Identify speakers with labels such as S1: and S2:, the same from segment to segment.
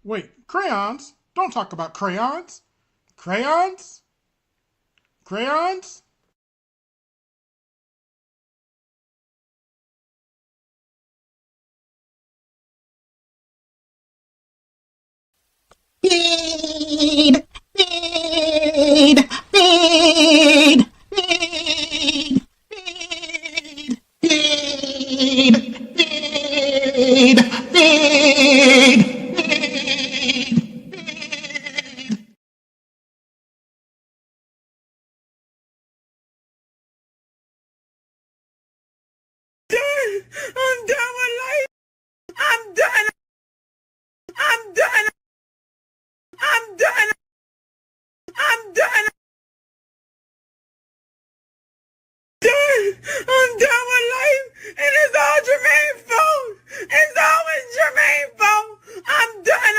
S1: Wait, crayons? Don't talk about crayons. Crayons? Crayons?
S2: Feed, feed, feed, feed, feed, feed, feed, feed, feed. I'm done with life. I'm done. I'm done. I'm done. I'm done. I'm done with life, and it's all Jermaine's fault. It's always Jermaine's fault. I'm done.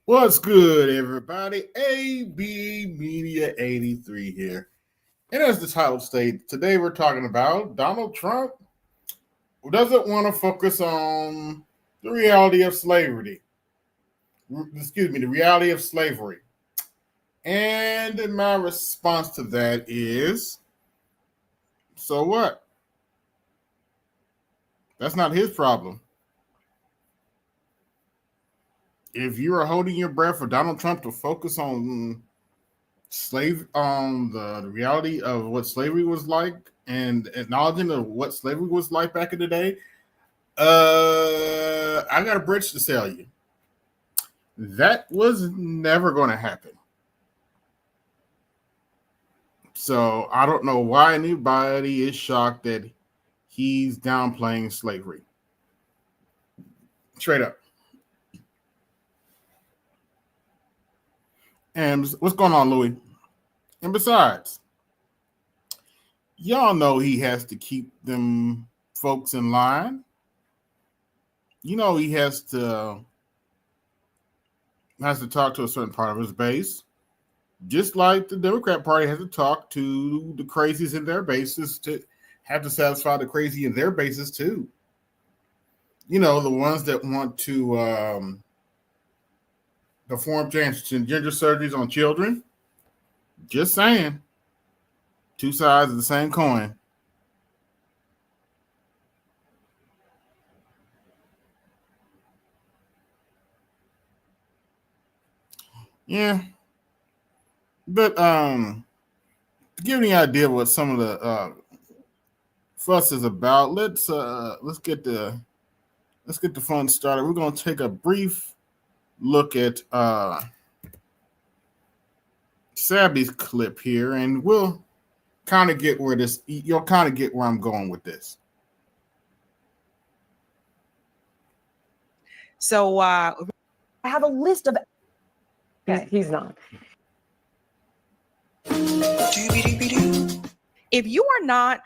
S1: What's good, everybody? AB Media 83 here. And as the title states, today we're talking about Donald Trump doesn't want to focus on the reality of slavery. The reality of slavery. And my response to that is, so what? That's not his problem. If you are holding your breath for Donald Trump to focus on the reality of what slavery was like and acknowledging of what slavery was like back in the day, I got a bridge to sell you. That was never going to happen. So I don't know why anybody is shocked that he's downplaying slavery. Straight up. And what's going on, Louis? And besides, y'all know he has to keep them folks in line. You know he has to talk to a certain part of his base, just like the Democrat Party has to talk to the crazies in their bases to have to satisfy the crazy in their bases too. You know, the ones that want to perform transgender surgeries on children. Just saying. Two sides of the same coin. Yeah. But to give you an idea of what some of the fuss is about, let's get the fun started. We're gonna take a brief look at Sabby's clip here, and we'll kind of get where you'll kind of get where I'm going with this.
S3: So I have a list of.
S4: Okay. He's not.
S3: If you are not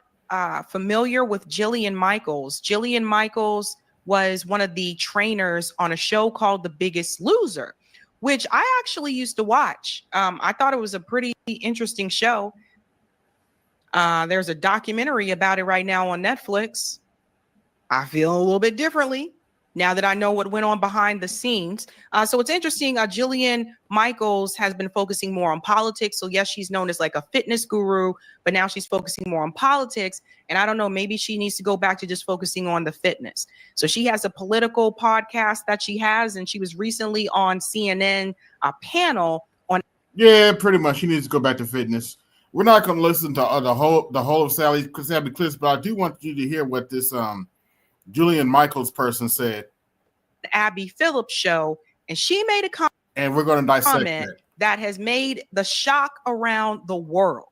S3: familiar with Jillian Michaels was one of the trainers on a show called The Biggest Loser, which I actually used to watch. I thought it was a pretty interesting show. There's a documentary about it right now on Netflix. I feel a little bit differently now that I know what went on behind the scenes. So it's interesting. Jillian Michaels has been focusing more on politics. So yes, she's known as like a fitness guru, but now she's focusing more on politics. And I don't know, maybe she needs to go back to just focusing on the fitness. So she has a political podcast that she has, and she was recently on CNN, a panel on.
S1: Yeah, pretty much. She needs to go back to fitness. We're not going to listen to the whole of Sabby clips, but I do want you to hear what this Julian Michaels person said.
S3: The Abby Phillips show, and she made a comment.
S1: And we're going to dissect
S3: that has made the shock around the world.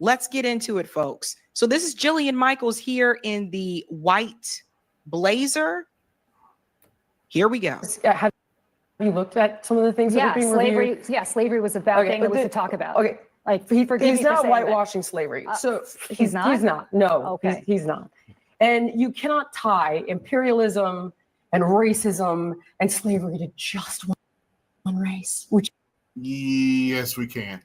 S3: Let's get into it, folks. So this is Jillian Michaels here in the white blazer. Here we go.
S4: You looked at some of the things that are being reviewed?
S5: Slavery was a bad thing that was to talk about.
S4: Okay.
S5: Like, he forgives
S4: He's
S5: me for
S4: not
S5: saying that.
S4: whitewashing slavery. So
S5: he's not?
S4: He's not. No,
S5: Okay.
S4: he's not. And you cannot tie imperialism and racism and slavery to just one race, which
S1: Yes, we can.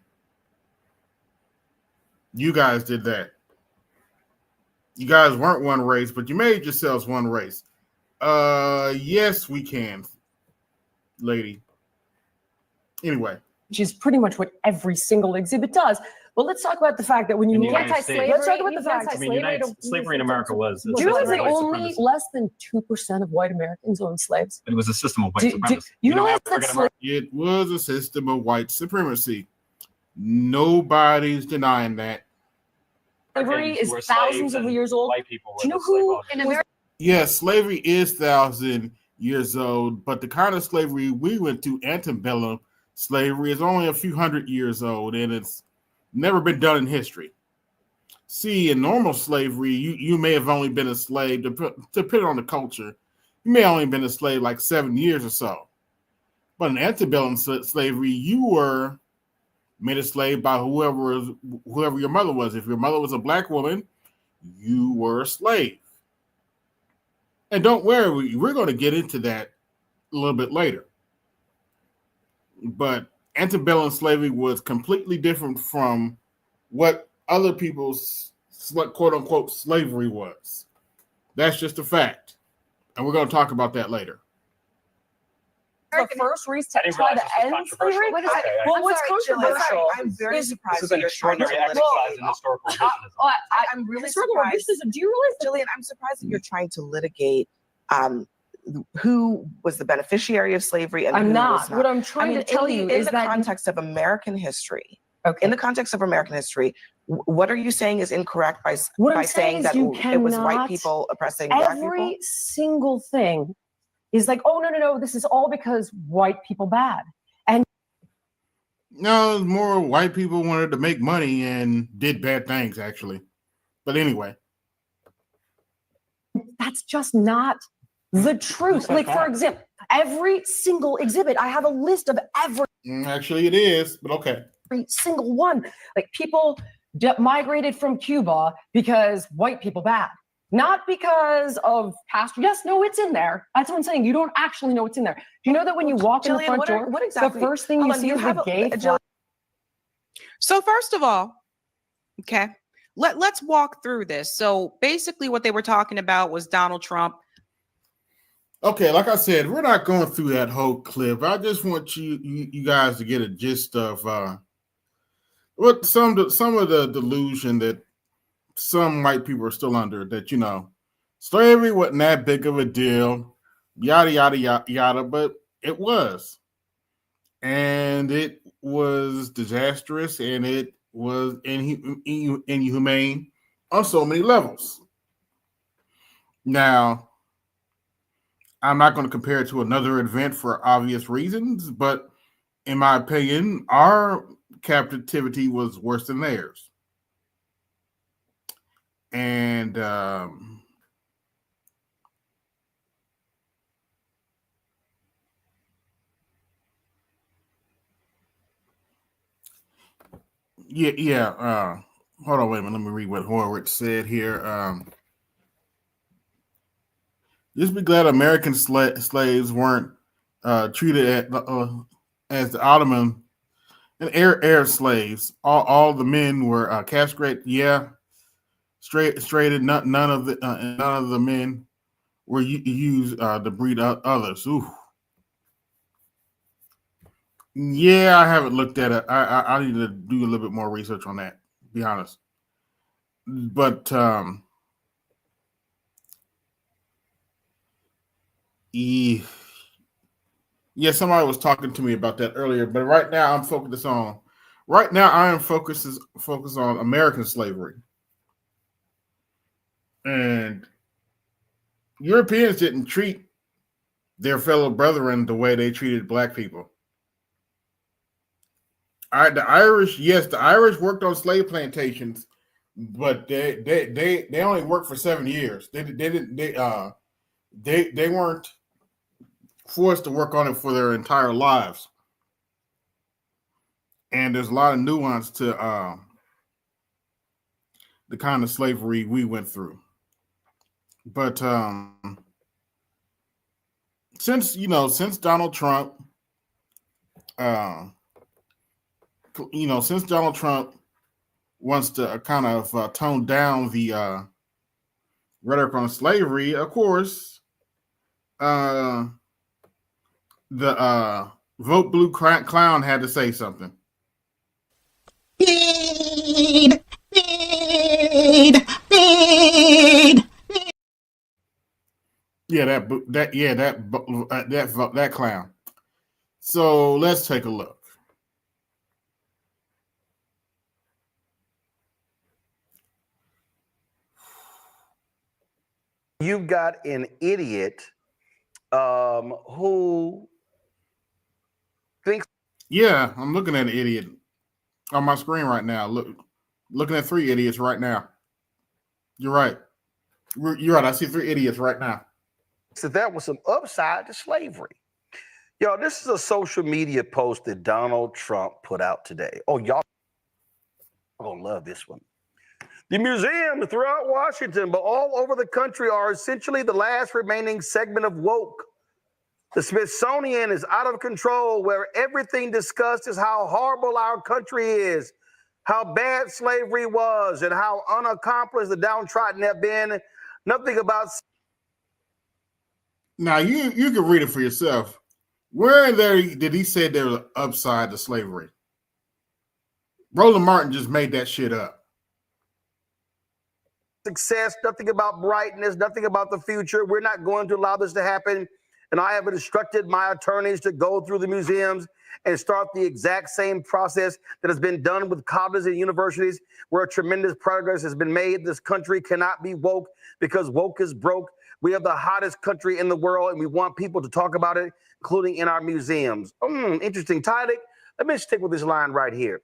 S1: You guys did that. You guys weren't one race, but you made yourselves one race. Yes, we can, lady. Anyway.
S4: which is pretty much what every single exhibit does. But let's talk about the fact that when you look
S5: United States.
S4: let's talk about the fact.
S5: I mean,
S6: slavery in America was.
S4: Do you realize that
S6: white
S4: only
S6: supremacy.
S4: less than 2% of white Americans owned slaves?
S6: It was a system of white supremacy.
S4: You
S6: know,
S4: realize that
S6: African American-
S1: It was a system of white supremacy. Nobody's denying that.
S4: slavery is
S6: were
S4: thousands
S6: slaves
S4: of years old?
S6: White people.
S4: Do you know
S6: were the slave
S4: who
S6: owners.
S5: In America,
S1: Yes, slavery is 1,000 years old, but the kind of slavery we went to, antebellum slavery, is only a few hundred years old, and it's never been done in history. See, in normal slavery, you may have only been a slave, depending on the culture, you may have only been a slave like 7 years or so. But in antebellum slavery, you were made a slave by whoever your mother was. If your mother was a black woman, you were a slave. And don't worry, we're going to get into that a little bit later. But antebellum slavery was completely different from what other people's quote unquote slavery was. That's just a fact. And we're going to talk about that later.
S4: The first race to
S6: I didn't
S4: try
S6: realize
S4: to
S6: this was
S4: end
S6: controversial.
S4: slavery?
S5: What is that?
S4: Well,
S5: I'm
S4: what's
S5: sorry, Jillian,
S4: controversial
S3: I'm very
S4: is
S3: surprised.
S6: This is
S3: that
S6: an
S3: you're trying to
S6: extraordinary
S3: litigate-
S6: exercise in historical revisionism.
S3: I'm really
S4: historical
S3: surprised.
S4: racism. Do you realize that
S3: Jillian, I'm surprised that you're trying to litigate who was the beneficiary of slavery and
S4: I'm
S3: who
S4: not.
S3: was not.
S4: What I'm trying to tell you is
S3: in the
S4: that
S3: context of American history,
S4: okay.
S3: in the context of American history, what are you saying is incorrect by
S4: What I'm
S3: saying
S4: saying is
S3: that
S4: you
S3: it was white
S4: cannot-
S3: people oppressing black people?
S4: every single thing is like, oh no, this is all because white people bad.
S1: No, more white people wanted to make money and did bad things, actually. But anyway.
S4: That's just not the truth. Like, for example, every single exhibit, I have a list of every
S1: Actually, it is, but okay.
S4: single one. Like, people migrated from Cuba because white people bad. Not because of past. Yes, no, it's in there. That's what I'm saying. You don't actually know what's in there. Do you know that when you walk in the
S3: Jillian,
S4: front door,
S3: what exactly?
S4: the first thing
S3: Hold
S4: you
S3: on,
S4: see
S3: you
S4: is
S3: have
S4: the gay
S3: Jillian-
S4: flag?
S3: So first of all, okay, let's walk through this. So basically what they were talking about was Donald Trump.
S1: Okay, like I said, we're not going through that whole clip. I just want you guys to get a gist of what some of the delusion that some white people are still under, that, you know, slavery wasn't that big of a deal, yada, yada, yada, yada, but it was. And it was disastrous, and it was inhumane on so many levels. Now, I'm not going to compare it to another event for obvious reasons, but in my opinion, our captivity was worse than theirs. And hold on, wait a minute. Let me read what Horowitz said here. Just be glad American slaves weren't treated as the Ottoman and Arab slaves. All the men were castrated. Yeah, straighted. None of the men were used to breed others. Ooh. Yeah, I haven't looked at it. I need to do a little bit more research on that, to be honest. But yeah, somebody was talking to me about that earlier. But right now, I am focused on American slavery, and Europeans didn't treat their fellow brethren the way they treated black people. The Irish worked on slave plantations, but they only worked for 7 years. They weren't forced to work on it for their entire lives. And there's a lot of nuance to the kind of slavery we went through. But since Donald Trump, since Donald Trump wants to kind of tone down the rhetoric on slavery, of course, the Vote Blue Clown had to say something.
S7: Feed, feed, feed.
S1: Yeah, that clown. So let's take a look.
S8: You've got an idiot who thinks.
S1: Yeah, I'm looking at an idiot on my screen right now. Looking at 3 idiots right now. You're right. You're right. I see 3 idiots right now.
S8: So that was some upside to slavery. Yo, this is a social media post that Donald Trump put out today. Oh, y'all gonna love this one. The museums throughout Washington, but all over the country, are essentially the last remaining segment of woke. The Smithsonian is out of control, where everything discussed is how horrible our country is, how bad slavery was, and how unaccomplished the downtrodden have been. Nothing about.
S1: Now you can read it for yourself. Where in there did he say there was an upside to slavery? Roland Martin just made that shit up.
S8: Success, nothing about brightness, nothing about the future. We're not going to allow this to happen. And I have instructed my attorneys to go through the museums and start the exact same process that has been done with colleges and universities, where tremendous progress has been made. This country cannot be woke because woke is broke. We have the hottest country in the world, and we want people to talk about it, including in our museums. Interesting title. Let me stick with this line right here.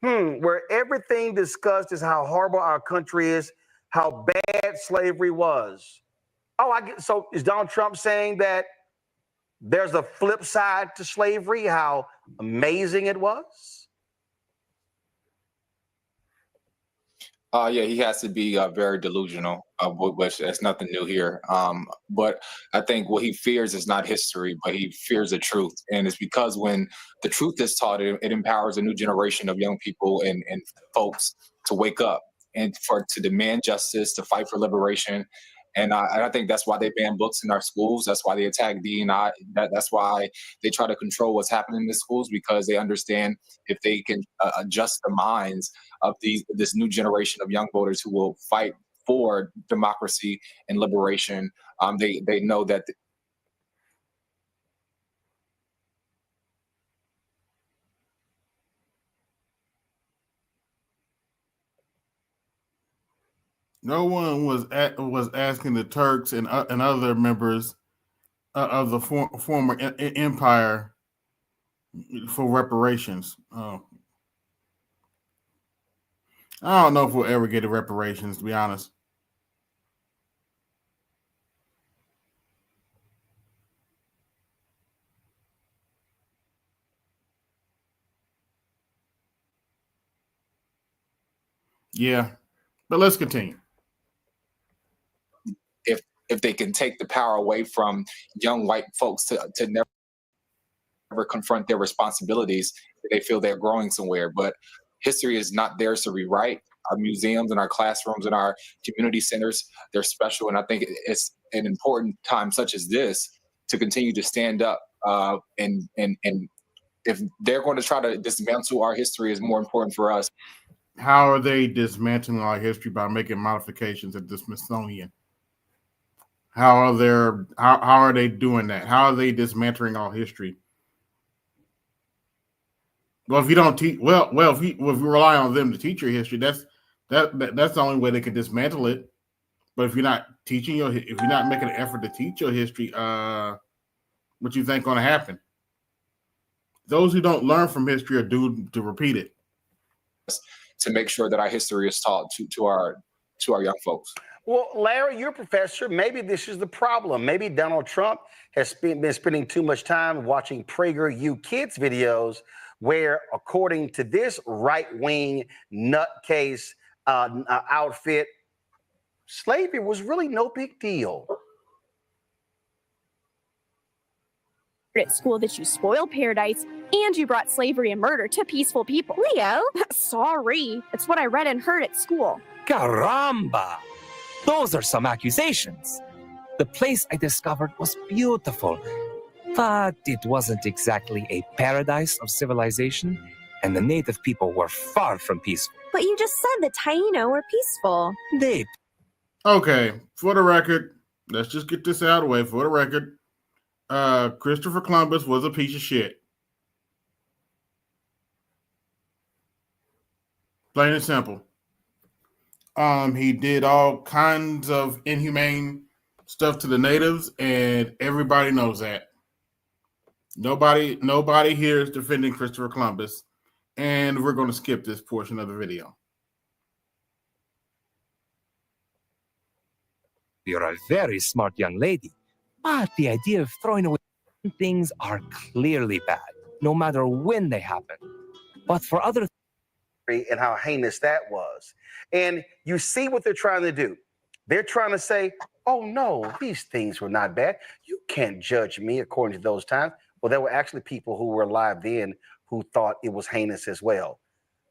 S8: Where everything discussed is how horrible our country is, how bad slavery was. Oh, I get. So is Donald Trump saying that there's a flip side to slavery, how amazing it was?
S9: Yeah, he has to be very delusional, which that's nothing new here. But I think what he fears is not history, but he fears the truth. And it's because when the truth is taught, it empowers a new generation of young people and folks to wake up and to demand justice, to fight for liberation. And I think that's why they ban books in our schools. That's why they attack D&I. That's why they try to control what's happening in the schools, because they understand if they can adjust the minds of this new generation of young voters who will fight for democracy and liberation, they know that.
S1: No one was asking the Turks and other members of the former empire for reparations. I don't know if we'll ever get the reparations, to be honest. Yeah, but let's continue.
S9: If they can take the power away from young white folks to never confront their responsibilities, they feel they're growing somewhere. But history is not theirs to rewrite. Our museums and our classrooms and our community centers, they're special. And I think it's an important time such as this to continue to stand up and if they're going to try to dismantle our history, is more important for us.
S1: How are they dismantling our history? By making modifications at the Smithsonian. How are they doing that? How are they dismantling our history? Well, if you don't teach, if you rely on them to teach your history, that's the only way they can dismantle it. But if you're not teaching if you're not making an effort to teach your history, what you think going to happen? Those who don't learn from history are doomed to repeat it.
S9: To make sure that our history is taught to our young folks.
S8: Well, Larry, you're a professor. Maybe this is the problem. Maybe Donald Trump has been spending too much time watching PragerU Kids videos where, according to this right-wing nutcase outfit, slavery was really no big deal.
S10: At school that you spoiled paradise and you brought slavery and murder to peaceful people. Leo, sorry. It's what I read and heard at school.
S11: Caramba! Those are some accusations. The place I discovered was beautiful, but it wasn't exactly a paradise of civilization, and the native people were far from peaceful.
S10: But you just said the Taino were peaceful.
S11: They...
S1: Okay, for the record, let's just get this out of the way. For the record, Christopher Columbus was a piece of shit. Plain and simple. He did all kinds of inhumane stuff to the natives, and everybody knows that. Nobody here is defending Christopher Columbus, and we're going to skip this portion of the video.
S11: You're a very smart young lady, but the idea of throwing away things are clearly bad, no matter when they happen. But for other
S8: and how heinous that was. And you see what they're trying to do. They're trying to say, oh no, these things were not bad. You can't judge me according to those times. Well, there were actually people who were alive then who thought it was heinous as well.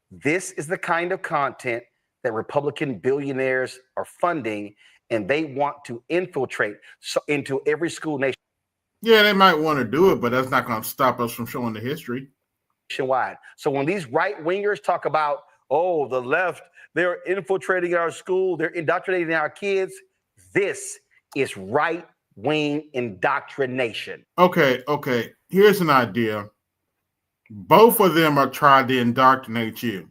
S8: This is the kind of content that Republican billionaires are funding, and they want to infiltrate into every school nation.
S1: Yeah, they might want to do it, but that's not going to stop us from showing the history.
S8: Nationwide. So when these right-wingers talk about, oh, the left, they're infiltrating our school, they're indoctrinating our kids, this is right-wing indoctrination.
S1: Okay. Here's an idea. Both of them are trying to indoctrinate you.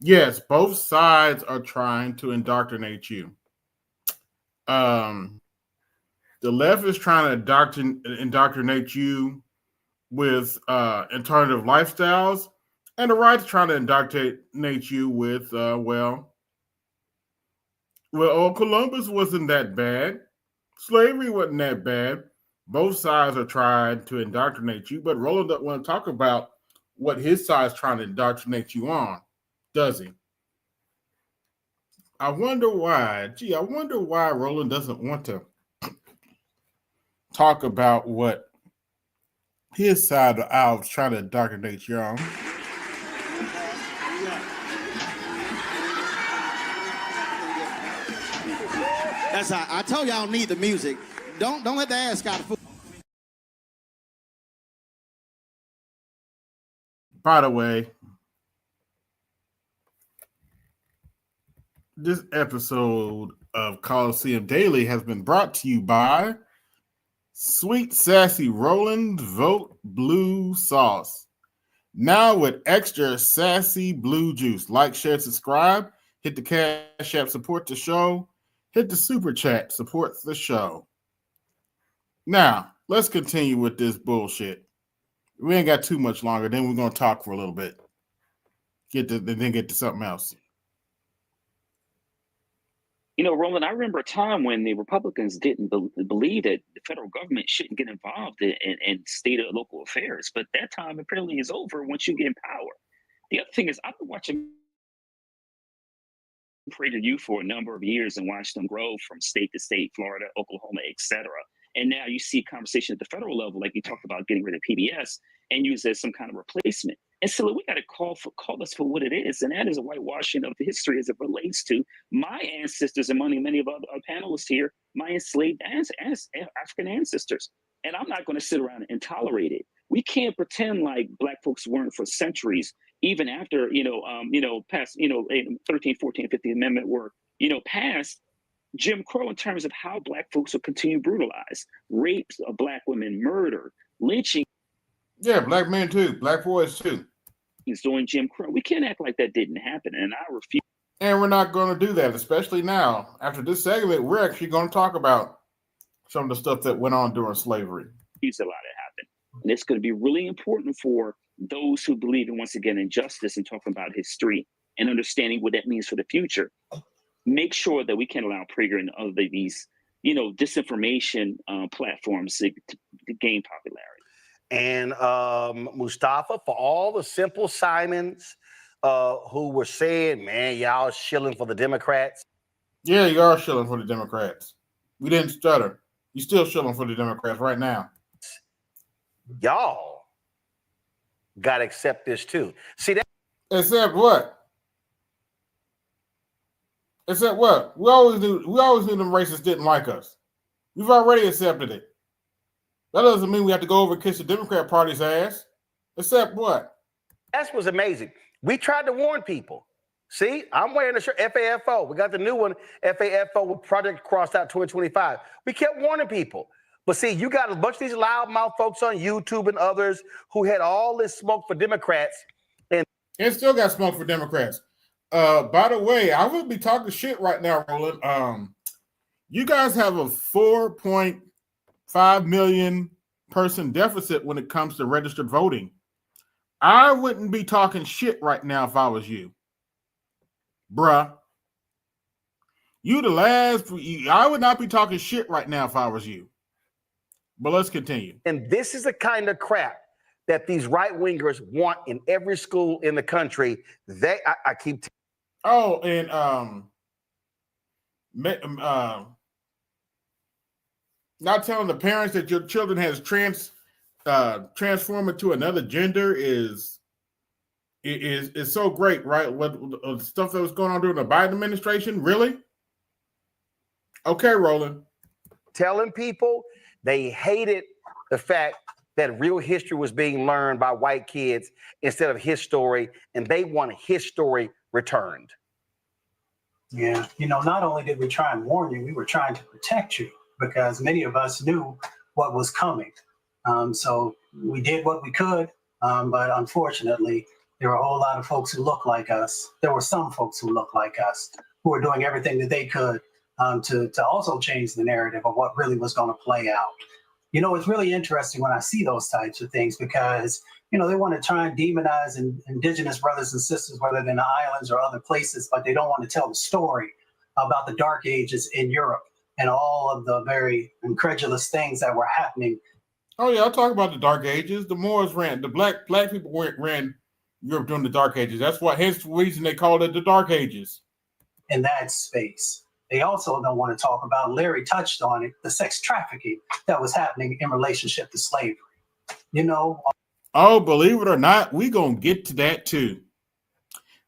S1: Yes, both sides are trying to indoctrinate you. The left is trying to indoctrinate you with alternative lifestyles, and the right's trying to indoctrinate you with, Columbus wasn't that bad. Slavery wasn't that bad. Both sides are trying to indoctrinate you, but Roland doesn't want to talk about what his side's trying to indoctrinate you on, does he? I wonder why. I wonder why Roland doesn't want to talk about what his side of the aisle is trying to indoctrinate you on.
S12: That's how I told y'all need the music. Don't let the ass out of food.
S1: By the way, this episode of Colosseum Daily has been brought to you by Sweet Sassy Roland Vote Blue Sauce. Now with extra sassy blue juice. Like, share, subscribe. Hit the Cash App, support the show. Hit the Super Chat, support the show. Now, let's continue with this bullshit. We ain't got too much longer. Then we're going to talk for a little bit. Get to something else.
S13: You know, Roland, I remember a time when the Republicans didn't believe that the federal government shouldn't get involved in state or local affairs. But that time apparently is over once you get in power. The other thing is, I've been watching PragerU for a number of years and watched them grow from state to state, Florida, Oklahoma, etc. And now you see conversation at the federal level, like you talked about getting rid of PBS and use it as some kind of replacement. And so we got to call this for what it is, and that is a whitewashing of the history as it relates to my ancestors and many of our panelists here, my enslaved African ancestors. And I'm not going to sit around and tolerate it. We can't pretend like Black folks weren't for centuries, even after past 13th, 14th, 15th Amendment were passed. Jim Crow, in terms of how Black folks will continue brutalized, rapes of Black women, murder, lynching.
S1: Yeah, Black men too, Black boys too.
S13: He's doing Jim Crow. We can't act like that didn't happen, and I refuse.
S1: And we're not going to do that, especially now. After this segment, we're actually going to talk about some of the stuff that went on during slavery.
S13: Refuse to allow that happen, and it's going to be really important for those who believe in, once again, in justice and talking about history and understanding what that means for the future. make sure that we can't allow Prager and other these, disinformation platforms to gain popularity.
S8: And Mustafa, for all the Simple Simons who were saying, man, y'all shilling for the Democrats.
S1: Yeah, you are shilling for the Democrats. We didn't stutter. You still shilling for the Democrats right now.
S8: Y'all got to accept this too. See that?
S1: Accept what? Accept what? We always knew them racists didn't like us. We've already accepted it. That doesn't mean we have to go over and kiss the Democrat Party's ass. Accept what?
S8: That's what's amazing. We tried to warn people. See, I'm wearing the shirt, FAFO. We got the new one, FAFO with Project Crossed Out 2025. We kept warning people. But see, you got a bunch of these loudmouth folks on YouTube and others who had all this smoke for Democrats. And
S1: still got smoke for Democrats. By the way, I would be talking shit right now, Roland. You guys have a 4.5 million person deficit when it comes to registered voting. I wouldn't be talking shit right now if I was you. Bruh. You the last. I would not be talking shit right now if I was you. But let's continue.
S8: And this is the kind of crap that these right-wingers want in every school in the country. I keep...
S1: Oh, and not telling the parents that your children has transformed into another gender is so great, right? What stuff that was going on during the Biden administration, really? Okay, Roland.
S8: Telling people they hated the fact that real history was being learned by white kids instead of his story, and they want his story returned.
S14: Yeah, not only did we try and warn you, we were trying to protect you because many of us knew what was coming. So we did what we could, but unfortunately, there were a whole lot of folks who look like us. There were some folks who look like us who were doing everything that they could to also change the narrative of what really was going to play out. It's really interesting when I see those types of things because, they want to try and demonize indigenous brothers and sisters, whether they're in the islands or other places, but they don't want to tell the story about the Dark Ages in Europe and all of the very incredulous things that were happening.
S1: Oh, yeah, I'll talk about the Dark Ages. The Moors the black people ran Europe during the Dark Ages. That's hence the reason they called it the Dark Ages.
S14: In that space. They also don't want to talk about, Larry touched on it, the sex trafficking that was happening in relationship to slavery.
S1: Oh, believe it or not, we going to get to that too.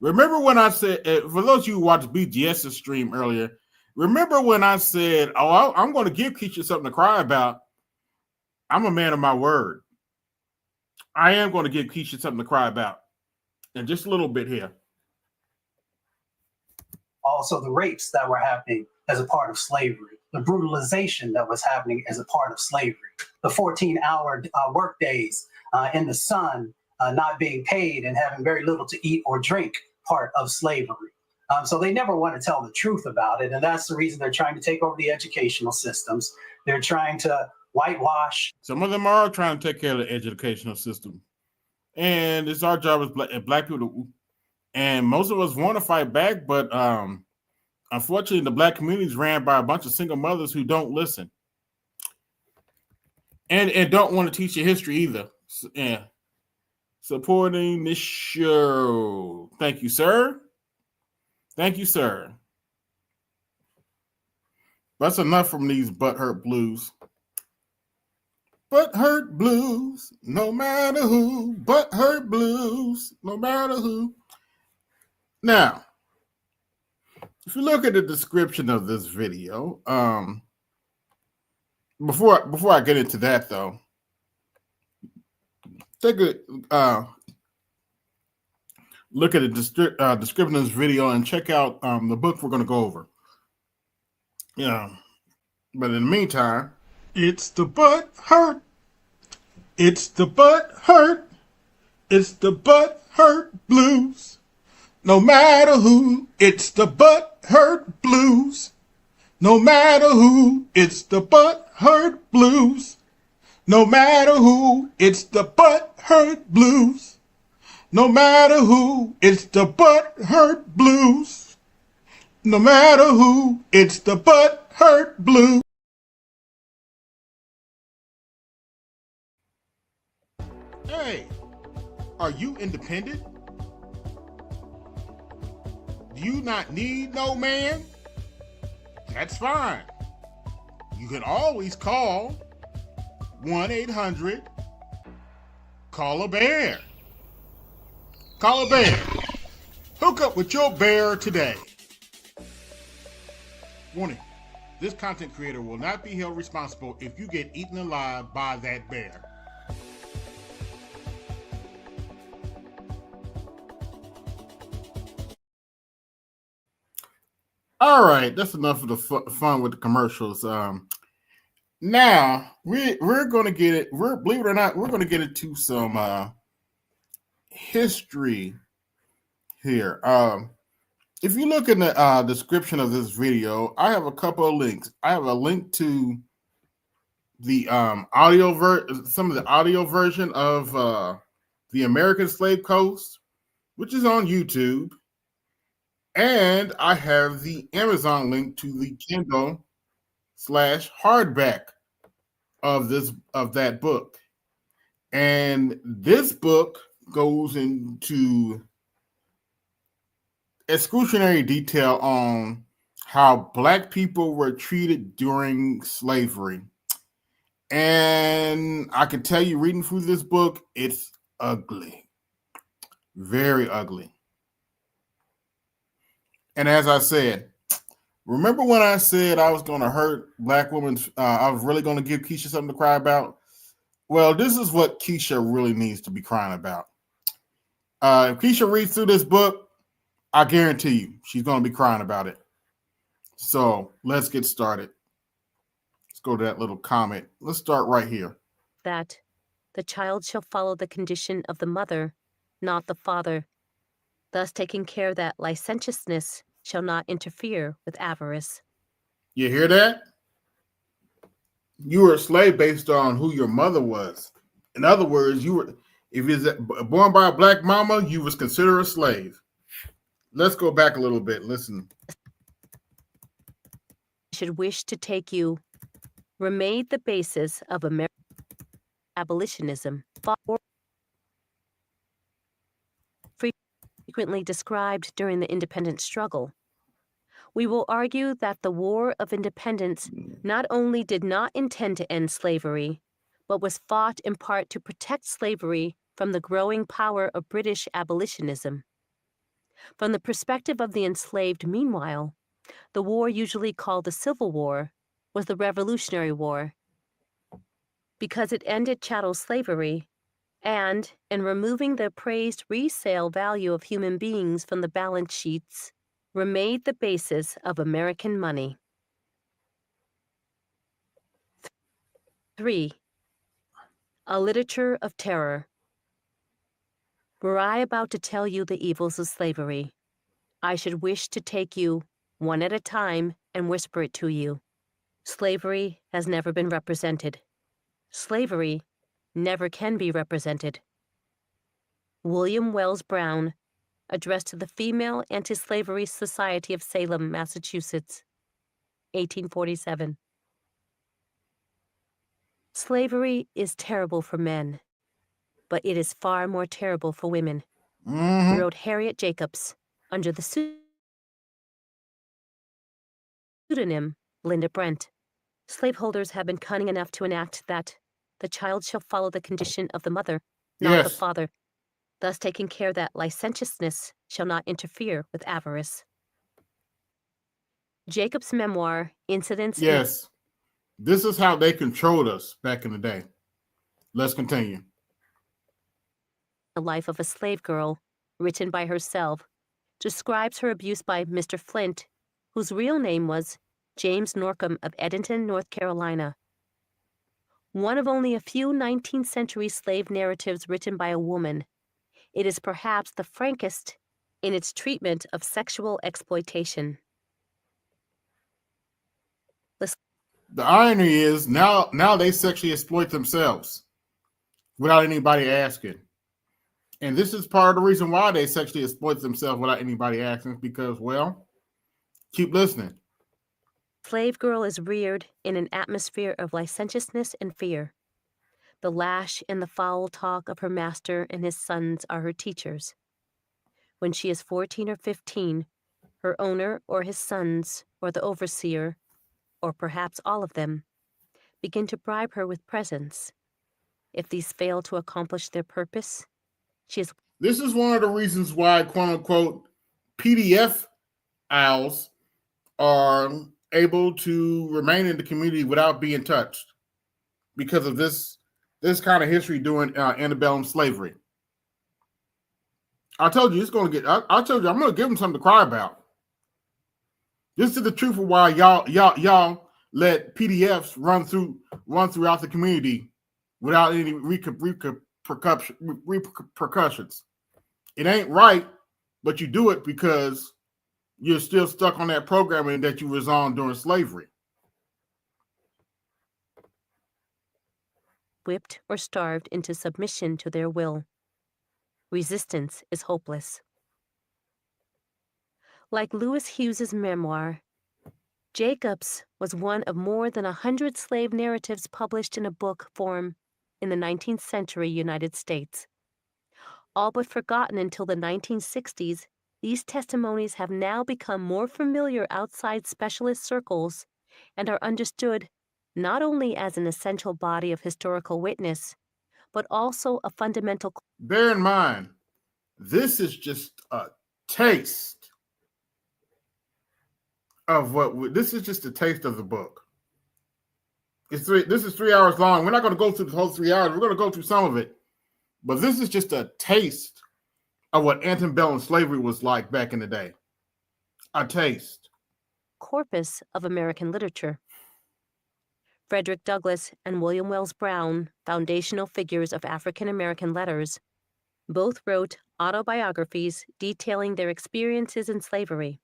S1: Remember when I said, for those of you who watched BGS's stream earlier, remember when I said, I'm going to give Keisha something to cry about. I'm a man of my word. I am going to give Keisha something to cry about. And just a little bit here.
S14: Also the rapes that were happening as a part of slavery, the brutalization that was happening as a part of slavery, the 14-hour work days in the sun, not being paid and having very little to eat or drink, part of slavery. So they never want to tell the truth about it. And that's the reason they're trying to take over the educational systems. They're trying to whitewash.
S1: Some of them are trying to take care of the educational system. And it's our job as black people and most of us want to fight back, but unfortunately, the black community is ran by a bunch of single mothers who don't listen and don't want to teach you history either. So, yeah, supporting this show. Thank you, sir. Thank you, sir. That's enough from these butthurt blues. Butthurt blues, no matter who. Butthurt blues, no matter who. Now, if you look at the description of this video, before I get into that though, take a look at the description of this video and check out the book we're going to go over. Yeah, but in the meantime, it's the butt hurt. It's the butt hurt. It's the butt hurt blues. No matter who, it's the butt hurt blues. No matter who, it's the butt hurt blues. No matter who, it's the butt hurt blues. No matter who, it's the butt hurt blues. No matter who, it's the butt hurt blue. Hey, are you independent? Do you not need no man? That's fine. You can always call 1-800 Call a Bear. Call a bear. Hook up with your bear today. Warning, this content creator will not be held responsible if you get eaten alive by that bear. All right, that's enough of the fun with the commercials. Now we're going to get it. Believe it or not, we're going to get into some history here. If you look in the description of this video, I have a couple of links. I have a link to the some of the audio version of the American Slave Coast, which is on YouTube. And I have the Amazon link to the Kindle/hardback of that book. And this book goes into excruciating detail on how Black people were treated during slavery. And I can tell you, reading through this book, it's ugly. Very ugly. And as I said, remember when I said I was going to hurt Black women? I was really going to give Keisha something to cry about? Well, this is what Keisha really needs to be crying about. If Keisha reads through this book, I guarantee you she's going to be crying about it. So let's get started. Let's go to that little comment. Let's start right here.
S15: That the child shall follow the condition of the mother, not the father, thus taking care that licentiousness shall not interfere with avarice.
S1: You hear that? You were a slave based on who your mother was. In other words, if you were born by a Black mama, you was considered a slave. Let's go back a little bit. Listen.
S15: Should wish to take you, remain the basis of American abolitionism, frequently described during the independence struggle. We will argue that the War of Independence not only did not intend to end slavery, but was fought in part to protect slavery from the growing power of British abolitionism. From the perspective of the enslaved, meanwhile, the war usually called the Civil War was the Revolutionary War, because it ended chattel slavery and, in removing the appraised resale value of human beings from the balance sheets, remained the basis of American money. 3. A literature of terror. Were I about to tell you the evils of slavery, I should wish to take you one at a time and whisper it to you. Slavery has never been represented. Slavery never can be represented. William Wells Brown, addressed to the Female Anti-Slavery Society of Salem, Massachusetts, 1847. Slavery is terrible for men, but it is far more terrible for women, wrote Harriet Jacobs under the pseudonym Linda Brent. Slaveholders have been cunning enough to enact that the child shall follow the condition of the mother, not the father, thus taking care that licentiousness shall not interfere with avarice. Jacob's memoir, Incidents in
S1: This is how they controlled us back in the day. Let's continue.
S15: The Life of a Slave Girl, written by herself, describes her abuse by Mr. Flint, whose real name was James Norcom of Edenton, North Carolina. One of only a few 19th century slave narratives written by a woman, it is perhaps the frankest in its treatment of sexual exploitation.
S1: The irony is now they sexually exploit themselves without anybody asking. And this is part of the reason why they sexually exploit themselves without anybody asking, because, well, Keep listening.
S15: Slave girl is reared in an atmosphere of licentiousness and fear. The lash and the foul talk of her master and his sons are her teachers. When she is 14 or 15, her owner or his sons or the overseer, or perhaps all of them, begin to bribe her with presents. If these fail to accomplish their purpose, she is...
S1: This is one of the reasons why, quote unquote, PDF owls are able to remain in the community without being touched because of this kind of history during antebellum slavery. I told you it's going to get. I told you I'm going to give them something to cry about. This is the truth of why y'all let PDFs run throughout the community without any repercussions. It ain't right, but you do it because you're still stuck on that programming that you was on during slavery.
S15: whipped or starved into submission to their will. Resistance is hopeless. Like Lewis Hughes's memoir, Jacobs was one of more than 100 slave narratives published in a book form in the 19th century United States. All but forgotten until the 1960s, these testimonies have now become more familiar outside specialist circles and are understood not only as an essential body of historical witness, but also a fundamental...
S1: Bear in mind, this is just a taste of this is just a taste of the book. This is 3 hours long. We're not going to go through the whole 3 hours. We're going to go through some of it. But this is just a taste of what antebellum slavery was like back in the day. A taste.
S15: Corpus of American literature. Frederick Douglass and William Wells Brown, foundational figures of African American letters, both wrote autobiographies detailing their experiences in slavery.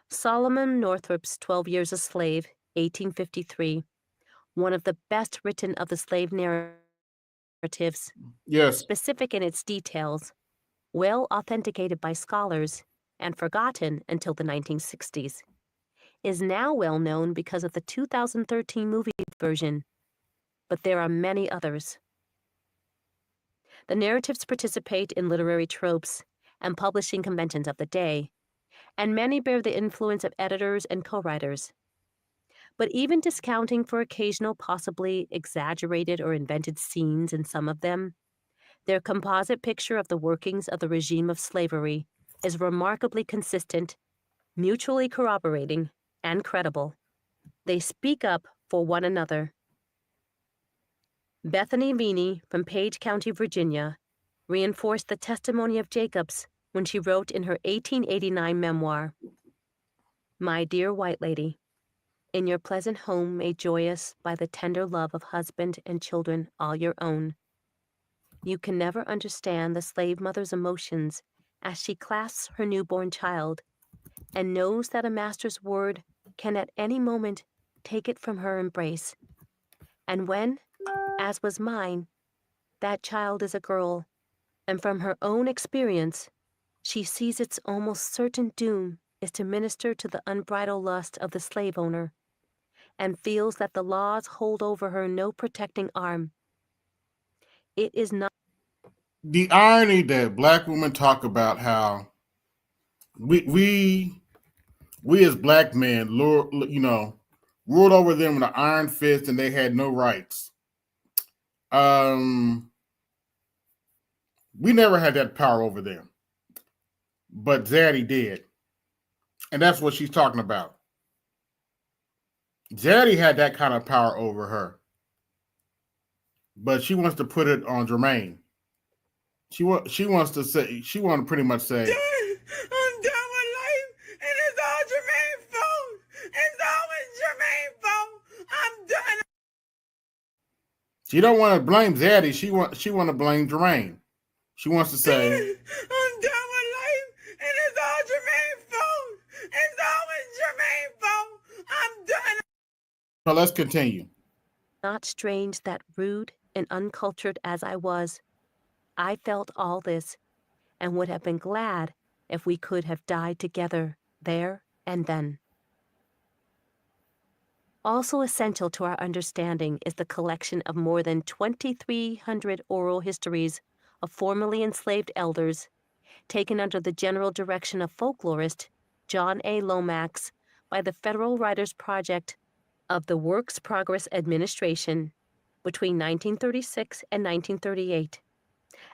S15: Solomon Northrop's 12 Years a Slave, 1853, one of the best written of the slave narratives,
S1: yes,
S15: specific in its details, well authenticated by scholars, and forgotten until the 1960s, is now well known because of the 2013 movie version, but there are many others. The narratives participate in literary tropes and publishing conventions of the day, and many bear the influence of editors and co-writers. But even discounting for occasional possibly exaggerated or invented scenes in some of them, their composite picture of the workings of the regime of slavery is remarkably consistent, mutually corroborating, and credible. They speak up for one another. Bethany Veeney from Page County, Virginia, reinforced the testimony of Jacobs when she wrote in her 1889 memoir, "My dear white lady, in your pleasant home made joyous by the tender love of husband and children all your own, you can never understand the slave mother's emotions as she clasps her newborn child and knows that a master's word can at any moment take it from her embrace. And when, as was mine, that child is a girl, and from her own experience, she sees its almost certain doom is to minister to the unbridled lust of the slave owner, and feels that the laws hold over her no protecting arm. It is not..."
S1: The irony that Black women talk about how we as Black men, ruled over them with an iron fist and they had no rights. We never had that power over them, but Zaddy did. And that's what she's talking about. Zaddy had that kind of power over her, but she wants to put it on Jermaine. She wants to pretty much say,
S2: I'm done with life, and it's all Jermaine's fault. It's always Jermaine's fault. I'm done.
S1: She don't want to blame Zaddy. She want to blame Jermaine. She wants to say,
S2: I'm done with life, and it's all Jermaine's fault. It's always Jermaine's fault. I'm done.
S1: well, let's continue.
S15: Not strange that rude and uncultured as I was, I felt all this and would have been glad if we could have died together there and then. Also essential to our understanding is the collection of more than 2,300 oral histories of formerly enslaved elders taken under the general direction of folklorist John A. Lomax by the Federal Writers Project of the Works Progress Administration between 1936 and 1938,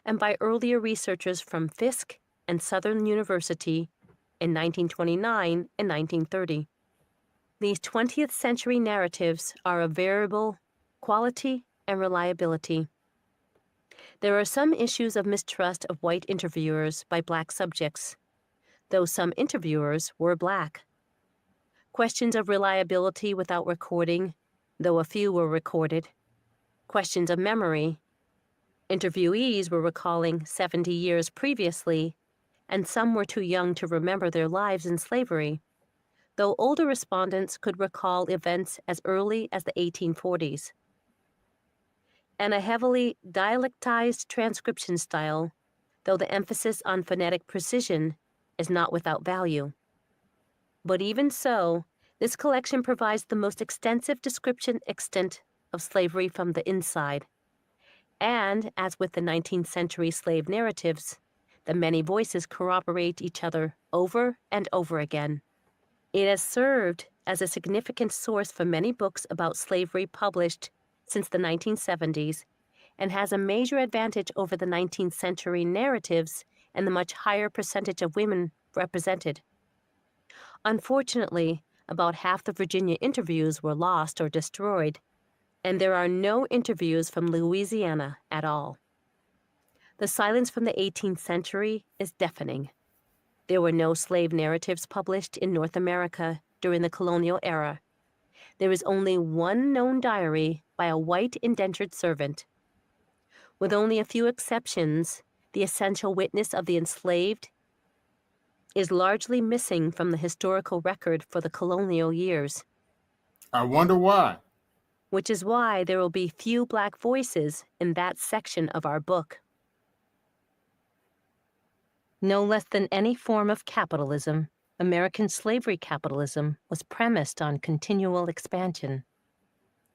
S15: and by earlier researchers from Fisk and Southern University in 1929 and 1930. These 20th century narratives are of variable quality and reliability. There are some issues of mistrust of white interviewers by Black subjects, though some interviewers were Black. Questions of reliability without recording, though a few were recorded. Questions of memory. Interviewees were recalling 70 years previously, and some were too young to remember their lives in slavery, though older respondents could recall events as early as the 1840s. And a heavily dialectized transcription style, though the emphasis on phonetic precision is not without value. But even so, this collection provides the most extensive description extant of slavery from the inside. And, as with the 19th century slave narratives, the many voices corroborate each other over and over again. It has served as a significant source for many books about slavery published since the 1970s, and has a major advantage over the 19th century narratives and the much higher percentage of women represented. Unfortunately, about half the Virginia interviews were lost or destroyed, and there are no interviews from Louisiana at all. The silence from the 18th century is deafening. There were no slave narratives published in North America during the colonial era. There is only one known diary by a white indentured servant. With only a few exceptions, the essential witness of the enslaved is largely missing from the historical record for the colonial years.
S1: I wonder why.
S15: Which is why there will be few Black voices in that section of our book. No less than any form of capitalism, American slavery capitalism was premised on continual expansion.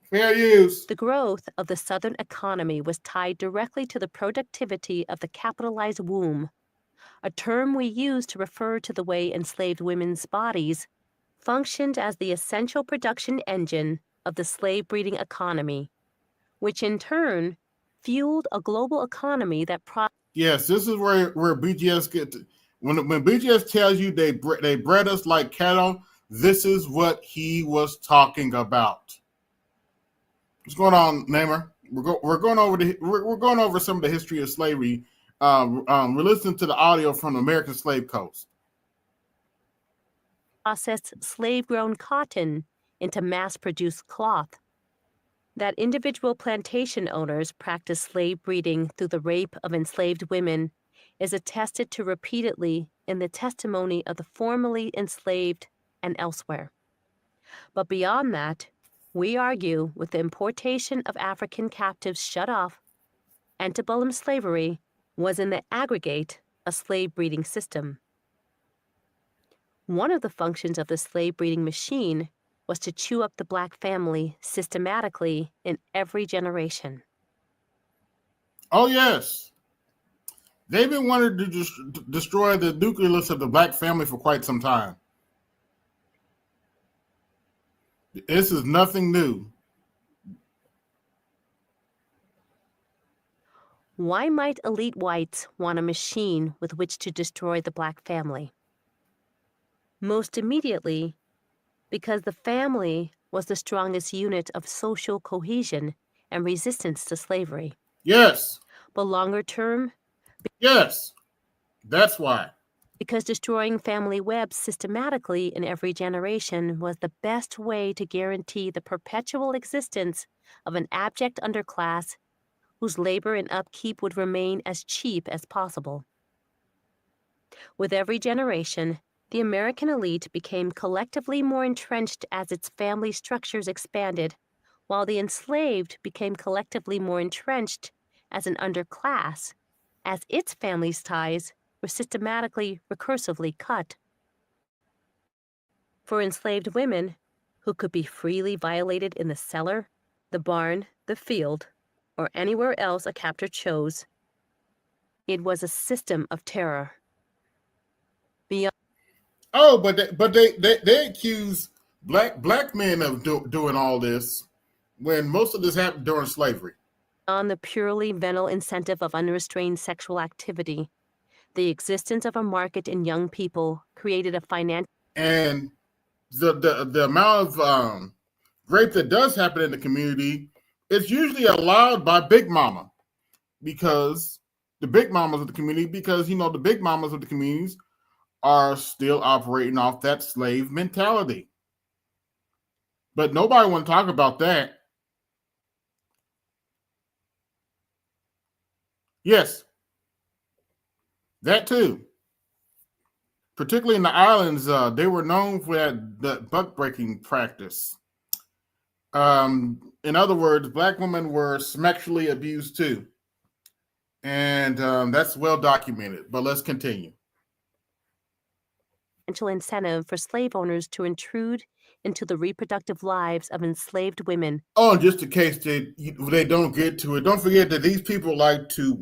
S1: Fair use.
S15: The growth of the Southern economy was tied directly to the productivity of the capitalized womb, a term we use to refer to the way enslaved women's bodies functioned as the essential production engine of the slave-breeding economy, which in turn fueled a global economy that
S1: Yes, this is where BGS get to, when BGS tells you they bred us like cattle. This is what he was talking about. What's going on, Namer? We're going over some of the history of slavery. We're listening to the audio from the American Slave Coast.
S15: processed slave-grown cotton into mass-produced cloth. That individual plantation owners practiced slave breeding through the rape of enslaved women is attested to repeatedly in the testimony of the formerly enslaved and elsewhere. But beyond that, we argue with the importation of African captives shut off, antebellum slavery was in the aggregate a slave breeding system. One of the functions of the slave breeding machine was to chew up the Black family systematically in every generation.
S1: Oh, yes. They've been wanting to destroy the nucleus of the Black family for quite some time. This is nothing new.
S15: Why might elite whites want a machine with which to destroy the Black family? Most immediately, because the family was the strongest unit of social cohesion and resistance to slavery.
S1: Yes.
S15: But longer term?
S1: Yes. That's why.
S15: Because destroying family webs systematically in every generation was the best way to guarantee the perpetual existence of an abject underclass whose labor and upkeep would remain as cheap as possible. With every generation, the American elite became collectively more entrenched as its family structures expanded, while the enslaved became collectively more entrenched as an underclass, as its family's ties were systematically, recursively cut. For enslaved women, who could be freely violated in the cellar, the barn, the field, or anywhere else a captor chose, it was a system of terror. Beyond
S1: they accuse black men of doing all this when most of this happened during slavery.
S15: on the purely venal incentive of unrestrained sexual activity, the existence of a market in young people created a financial
S1: And the amount of rape that does happen in the community is usually allowed by big mama, because the big mamas of the community, because the big mamas of the communities are still operating off that slave mentality. But nobody want to talk about that. Yes, that too. Particularly in the islands, they were known for that buck breaking practice. In other words, black women were sexually abused too. And that's well documented. But let's continue.
S15: incentive for slave owners to intrude into the reproductive lives of enslaved women.
S1: Oh, just in case they don't get to it, don't forget that these people like to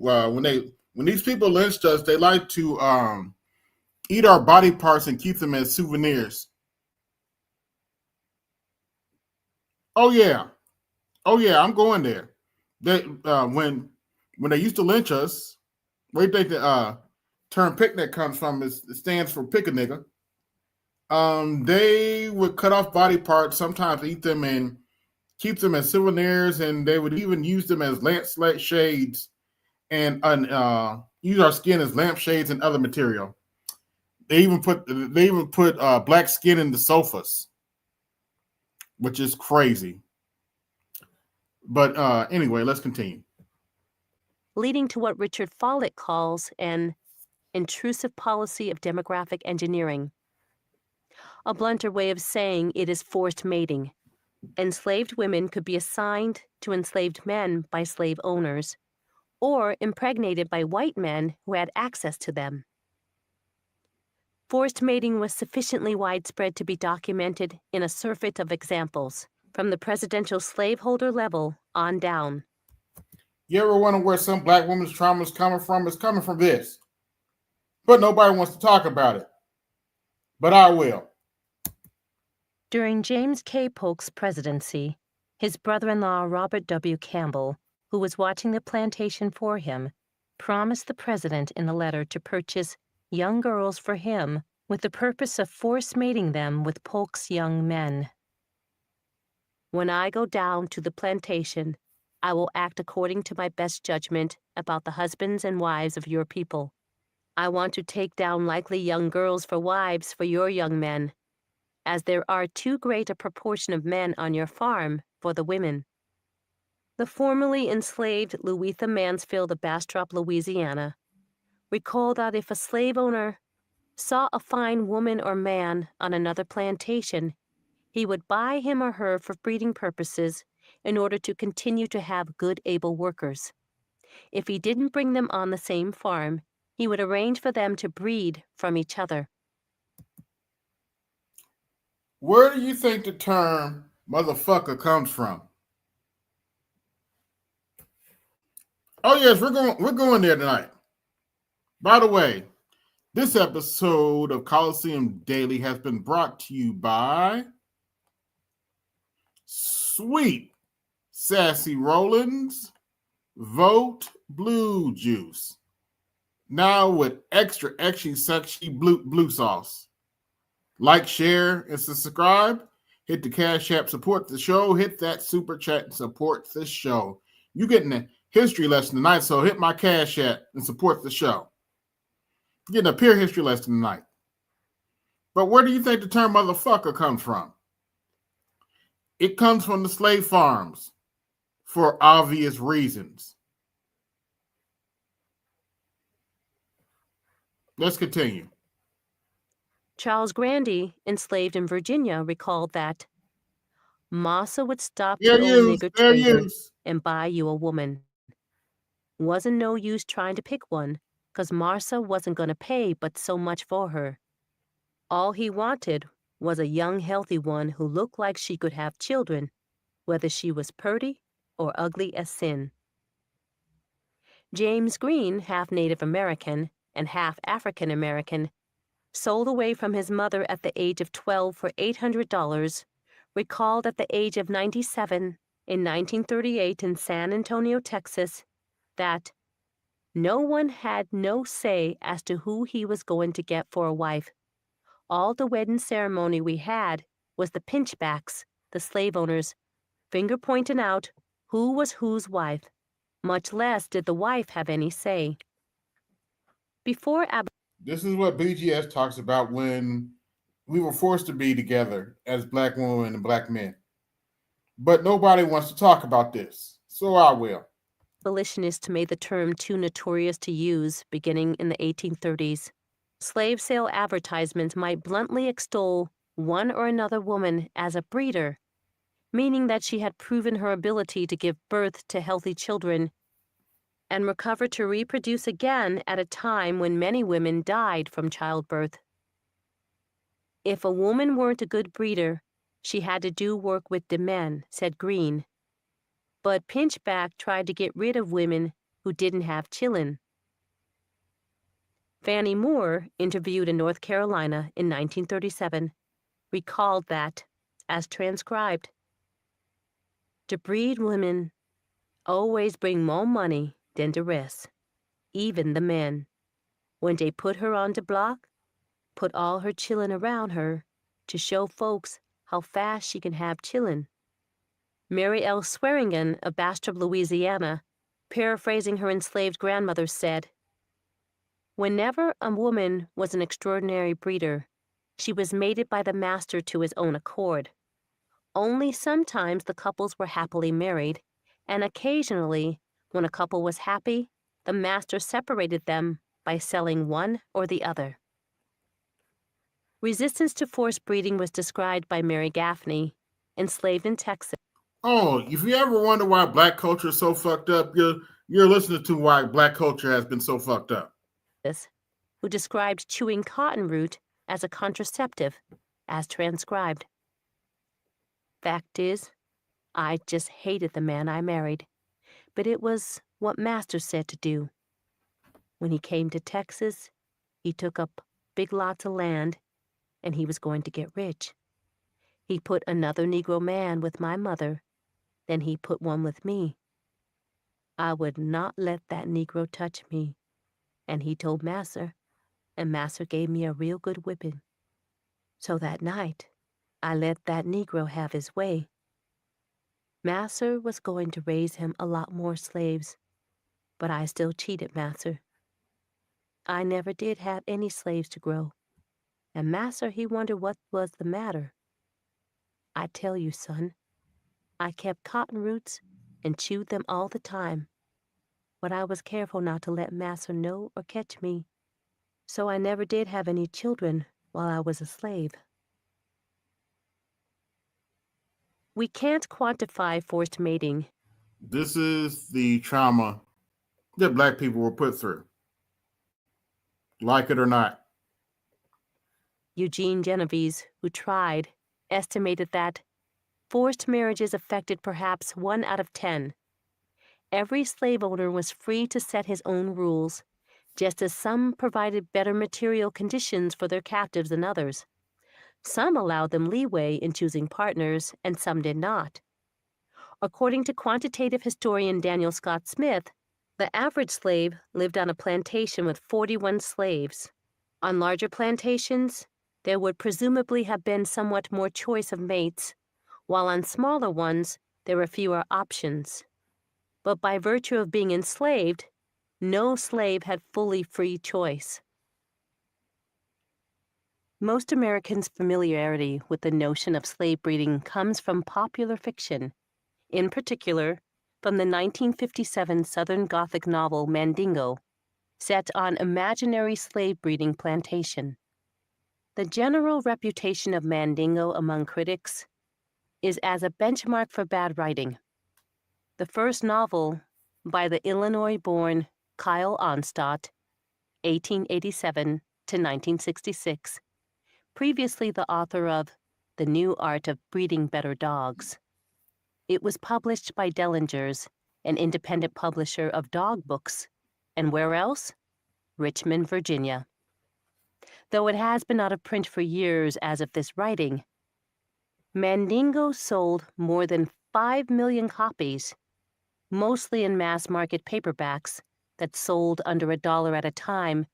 S1: when these people lynched us, they like to eat our body parts and keep them as souvenirs. Oh yeah, I'm going there. They when they used to lynch us, where do you think the term picnic comes from? It stands for pick a nigga. They would cut off body parts, sometimes eat them and keep them as souvenirs, and they would even use them as lamp shades and use our skin as lampshades and other material. They even put black skin in the sofas, which is crazy. But anyway, let's continue.
S15: Leading to what Richard Follett calls an intrusive policy of demographic engineering. A blunter way of saying it is forced mating. Enslaved women could be assigned to enslaved men by slave owners, or impregnated by white men who had access to them. Forced mating was sufficiently widespread to be documented in a surfeit of examples, from the presidential slaveholder level on down.
S1: You ever wonder where some black woman's trauma is coming from? It's coming from this. But nobody wants to talk about it. But I will.
S15: During James K. Polk's presidency, his brother-in-law Robert W. Campbell, who was watching the plantation for him, promised the president in a letter to purchase young girls for him with the purpose of force mating them with Polk's young men. When I go down to the plantation, I will act according to my best judgment about the husbands and wives of your people. I want to take down likely young girls for wives for your young men, as there are too great a proportion of men on your farm for the women. The formerly enslaved Louisa Mansfield of Bastrop, Louisiana, recalled that if a slave owner saw a fine woman or man on another plantation, he would buy him or her for breeding purposes in order to continue to have good, able workers. If he didn't bring them on the same farm, he would arrange for them to breed from each other.
S1: Where do you think the term motherfucker comes from? Oh yes, we're going there tonight. By the way, this episode of Colosseum Daily has been brought to you by Sweet Sassy Rollins Vote Blue Juice. Now with extra sexy blue sauce. Like, share, and subscribe. Hit the Cash App, support the show. Hit that Super Chat and support the show. You're getting a history lesson tonight, so hit my Cash App and support the show. You're getting a peer history lesson tonight. But where do you think the term motherfucker comes from? It comes from the slave farms for obvious reasons. Let's continue.
S15: Charles Grandy, enslaved in Virginia, recalled that Massa would stop the old nigger trader and buy you a woman. Wasn't no use trying to pick one, 'cause Marsa wasn't going to pay but so much for her. All he wanted was a young, healthy one who looked like she could have children, whether she was purty or ugly as sin. James Green, half Native American and half African American, sold away from his mother at the age of 12 for $800, recalled at the age of 97 in 1938 in San Antonio, Texas, that no one had no say as to who he was going to get for a wife. All the wedding ceremony we had was the pinchbacks, the slave owners, finger pointing out who was whose wife. Much less did the wife have any say. Before
S1: This is what BGS talks about when we were forced to be together as black women and black men. But nobody wants to talk about this, so I will.
S15: abolitionists made the term too notorious to use beginning in the 1830s. Slave sale advertisements might bluntly extol one or another woman as a breeder, meaning that she had proven her ability to give birth to healthy children and recover to reproduce again at a time when many women died from childbirth. If a woman weren't a good breeder, she had to do work with the men, said Green. But Pinchback tried to get rid of women who didn't have children. Fannie Moore, interviewed in North Carolina in 1937, recalled that, as transcribed, to breed women always bring more money than the rest, even the men. When they put her on the block, put all her chillin' around her to show folks how fast she can have chillin'. Mary L. Swearingen of Bastrop, Louisiana, paraphrasing her enslaved grandmother, said, "Whenever a woman was an extraordinary breeder, she was mated by the master to his own accord. Only sometimes the couples were happily married, and occasionally, when a couple was happy, the master separated them by selling one or the other." Resistance to forced breeding was described by Mary Gaffney, enslaved in Texas.
S1: Oh, if you ever wonder why black culture is so fucked up, you're listening to why black culture has been so fucked up.
S15: Who described chewing cotton root as a contraceptive, as transcribed. Fact is, I just hated the man I married, but it was what master said to do. When he came to Texas, he took up big lots of land, and he was going to get rich. He put another Negro man with my mother, then he put one with me. I would not let that Negro touch me, and he told Masser, and Masser gave me a real good whipping. So that night, I let that Negro have his way. Masser was going to raise him a lot more slaves, but I still cheated Masser. I never did have any slaves to grow, and Masser, he wondered what was the matter. I tell you, son, I kept cotton roots and chewed them all the time, but I was careful not to let Masser know or catch me, so I never did have any children while I was a slave. We can't quantify forced mating.
S1: This is the trauma that black people were put through, like it or not.
S15: Eugene Genovese, who tried, estimated that forced marriages affected perhaps 1 out of 10. Every slave owner was free to set his own rules, just as some provided better material conditions for their captives than others. Some allowed them leeway in choosing partners, and some did not. According to quantitative historian Daniel Scott Smith, the average slave lived on a plantation with 41 slaves. On larger plantations, there would presumably have been somewhat more choice of mates, while on smaller ones, there were fewer options. But by virtue of being enslaved, no slave had fully free choice. Most Americans' familiarity with the notion of slave breeding comes from popular fiction, in particular from the 1957 Southern Gothic novel Mandingo, set on imaginary slave breeding plantation. The general reputation of Mandingo among critics is as a benchmark for bad writing. The first novel, by the Illinois-born Kyle Onstott, 1887 to 1966, previously the author of The New Art of Breeding Better Dogs. It was published by Dellinger's, an independent publisher of dog books. And where else? Richmond, Virginia. Though it has been out of print for years as of this writing, Mandingo sold more than 5 million copies, mostly in mass market paperbacks that sold under $1 at a time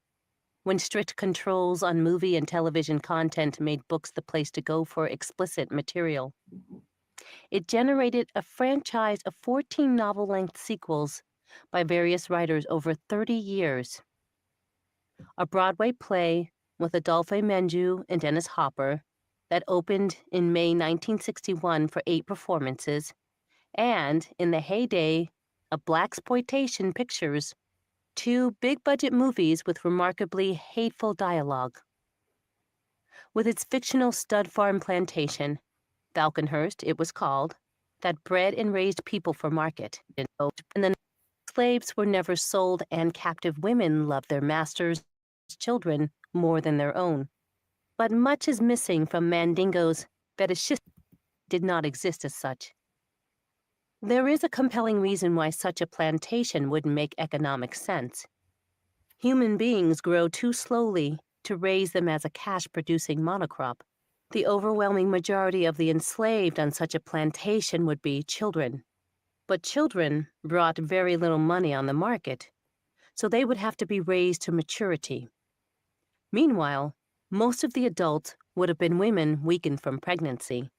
S15: when strict controls on movie and television content made books the place to go for explicit material. It generated a franchise of 14 novel-length sequels by various writers over 30 years. A Broadway play with Adolphe Menjou and Dennis Hopper that opened in May 1961 for 8 performances, and in the heyday of blaxploitation pictures, 2 big-budget movies with remarkably hateful dialogue. With its fictional stud farm plantation, Falconhurst, it was called, that bred and raised people for market, and the slaves were never sold, and captive women loved their masters' children more than their own. But much is missing from Mandingo's fetishism did not exist as such. There is a compelling reason why such a plantation wouldn't make economic sense. Human beings grow too slowly to raise them as a cash-producing monocrop. The overwhelming majority of the enslaved on such a plantation would be children. But children brought very little money on the market, so they would have to be raised to maturity. Meanwhile, most of the adults would have been women weakened from pregnancy.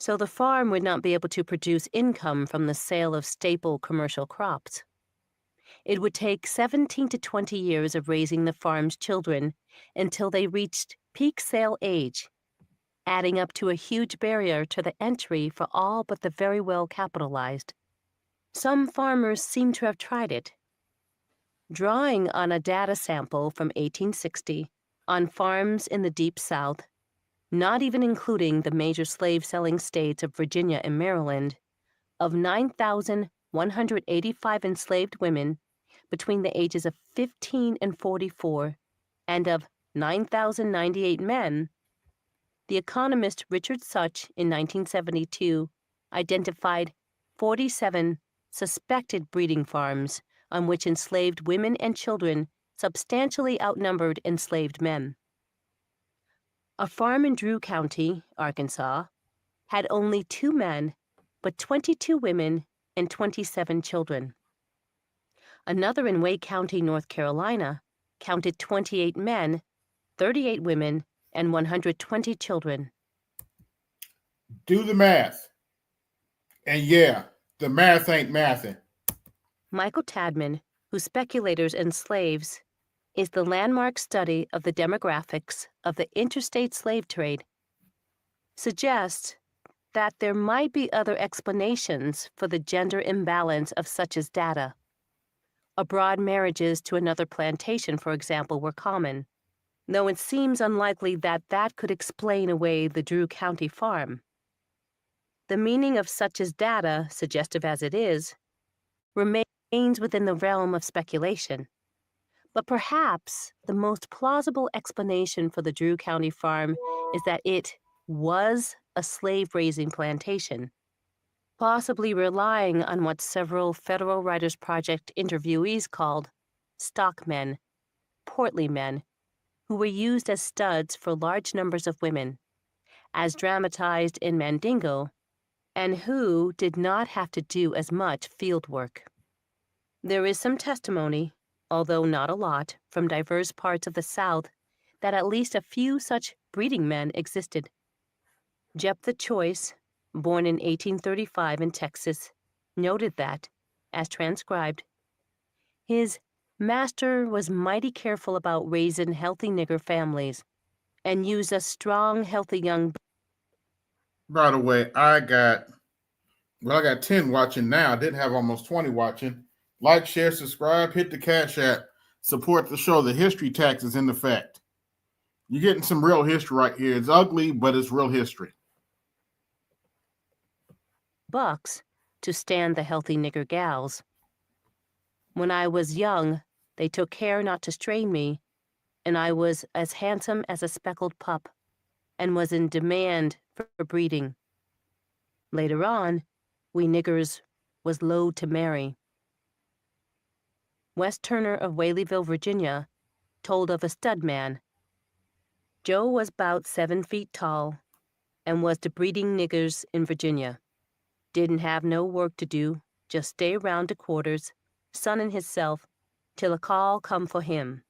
S15: So the farm would not be able to produce income from the sale of staple commercial crops. It would take 17 to 20 years of raising the farm's children until they reached peak sale age, adding up to a huge barrier to the entry for all but the very well capitalized. Some farmers seem to have tried it. Drawing on a data sample from 1860 on farms in the Deep South, not even including the major slave-selling states of Virginia and Maryland, of 9,185 enslaved women between the ages of 15 and 44, and of 9,098 men, the economist Richard Such in 1972 identified 47 suspected breeding farms on which enslaved women and children substantially outnumbered enslaved men. A farm in Drew County, Arkansas, had only 2 men, but 22 women and 27 children. Another in Wake County, North Carolina, counted 28 men, 38 women, and 120 children.
S1: Do the math. And yeah, the math ain't mathing.
S15: Michael Tadman, who Speculators and Slaves is the landmark study of the demographics of the interstate slave trade, suggests that there might be other explanations for the gender imbalance of such as data. Abroad marriages to another plantation, for example, were common, though it seems unlikely that that could explain away the Drew County farm. The meaning of such as data, suggestive as it is, remains within the realm of speculation. But perhaps the most plausible explanation for the Drew County farm is that it was a slave-raising plantation, possibly relying on what several Federal Writers Project interviewees called stockmen, portly men, who were used as studs for large numbers of women, as dramatized in Mandingo, and who did not have to do as much field work. There is some testimony, although not a lot, from diverse parts of the South that at least a few such breeding men existed. Jephthah Choice, born in 1835 in Texas, noted that, as transcribed, his master was mighty careful about raising healthy nigger families and used a strong, healthy young.
S1: By the way, I got 10 watching now. I did have almost 20 watching. Like, share, subscribe, hit the Cash App, support the show. The history tax is in effect. You're getting some real history right here. It's ugly, but it's real history.
S15: Bucks to stand the healthy nigger gals. When I was young, they took care not to strain me, and I was as handsome as a speckled pup. and was in demand for breeding. Later on, we niggers was low to marry. Wes Turner of Whaleyville, Virginia, told of a stud man. Joe was about 7 feet tall and was to breeding niggers in Virginia. Didn't have no work to do, just stay around to quarters, sunning hisself, till a call come for him.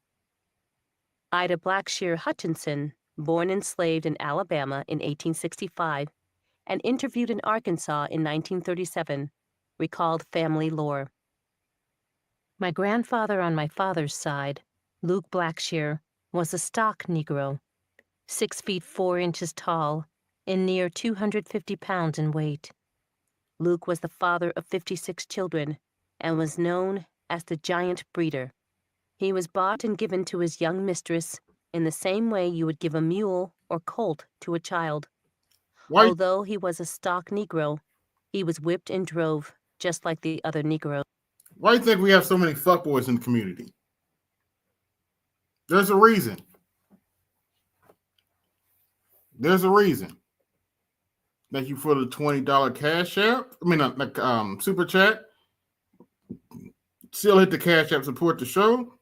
S15: Ida Blackshear Hutchinson, born enslaved in Alabama in 1865 and interviewed in Arkansas in 1937, recalled family lore. My grandfather on my father's side, Luke Blackshear, was a stock Negro, 6 feet 4 inches tall and near 250 pounds in weight. Luke was the father of 56 children and was known as the giant breeder. He was bought and given to his young mistress in the same way you would give a mule or colt to a child. Although he was a stock Negro, he was whipped and drove just like the other Negroes.
S1: Why do you think we have so many fuckboys in the community? There's a reason. There's a reason. Thank you for the $20 cash app. Super chat. Still hit the cash app, support the show.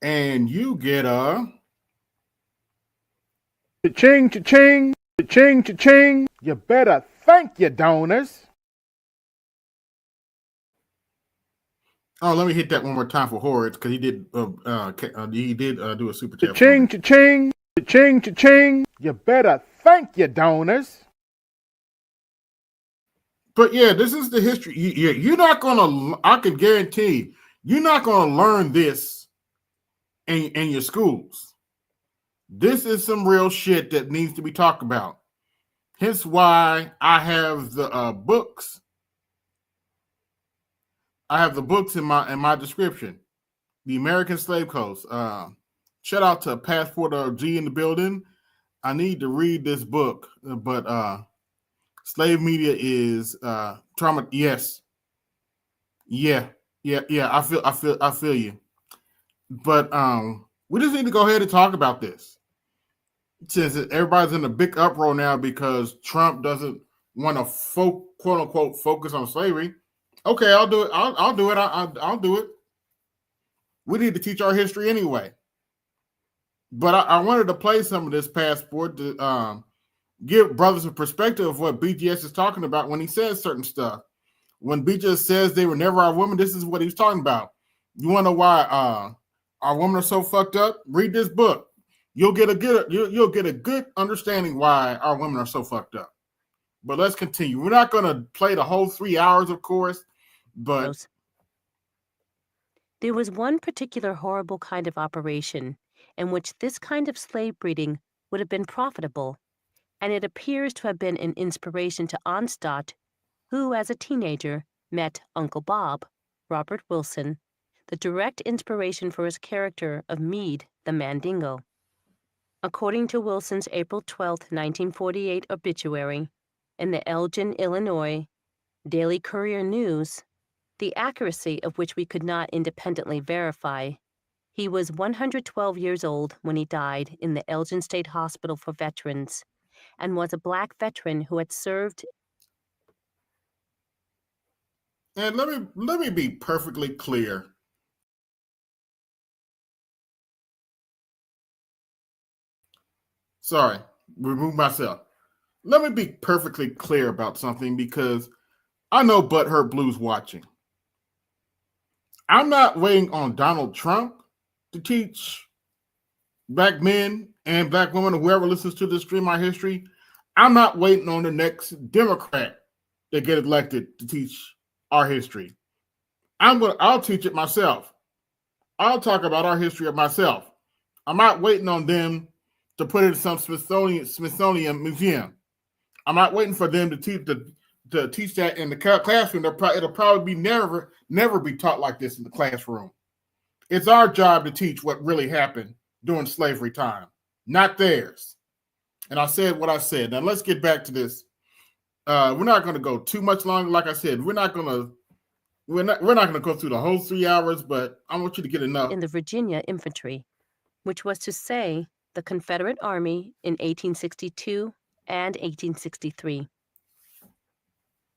S1: And you get a
S16: cha-ching, cha-ching, cha-ching, cha-ching. You better thank your donors.
S1: Oh, let me hit that one more time for Horrors because he did do a super chat.
S16: Cha-ching, cha-ching, cha-ching, cha-ching. You better thank your donors.
S1: But yeah, this is the history. You're not gonna. I can guarantee you're not gonna learn this in your schools. This is some real shit that needs to be talked about. Hence why I have the books. I have the books in my description. The American Slave Coast. Shout out to Passport G in the building. I need to read this book, but slave media is trauma. Yes. Yeah. I feel you. But we just need to go ahead and talk about this. Since everybody's in a big uproar now because Trump doesn't want to quote unquote focus on slavery. Okay, I'll do it. I'll do it. I'll do it. We need to teach our history anyway. But I wanted to play some of this Passport to give brothers a perspective of what BGS is talking about when he says certain stuff. When BGS says they were never our women, this is what he's talking about. You want to know why our women are so fucked up? Read this book. You'll get a good understanding why our women are so fucked up. But let's continue. We're not going to play the whole 3 hours, of course, but
S15: there was one particular horrible kind of operation in which this kind of slave breeding would have been profitable, and it appears to have been an inspiration to Onstott, who, as a teenager, met Uncle Bob, Robert Wilson, the direct inspiration for his character of Meade the Mandingo. According to Wilson's April 12, 1948 obituary in the Elgin, Illinois, Daily Courier News, the accuracy of which we could not independently verify, he was 112 years old when he died in the Elgin State Hospital for Veterans and was a black veteran who had served.
S1: And let me be perfectly clear. Sorry, remove myself. Let me be perfectly clear about something because I know Butthurt Blue's watching. I'm not waiting on Donald Trump to teach black men and black women, or whoever listens to this stream our history. I'm not waiting on the next Democrat that get elected to teach our history. I'll teach it myself. I'll talk about our history of myself. I'm not waiting on them to put it in some Smithsonian museum. I'm not waiting for them to teach that in the classroom. It'll probably be never be taught like this in the classroom. It's our job to teach what really happened during slavery time, not theirs. And I said what I said. Now let's get back to this. We're not going to go too much longer. Like I said, we're not going to go through the whole 3 hours, but I want you to get enough.
S15: In the Virginia Infantry, which was to say the Confederate Army in 1862 and 1863.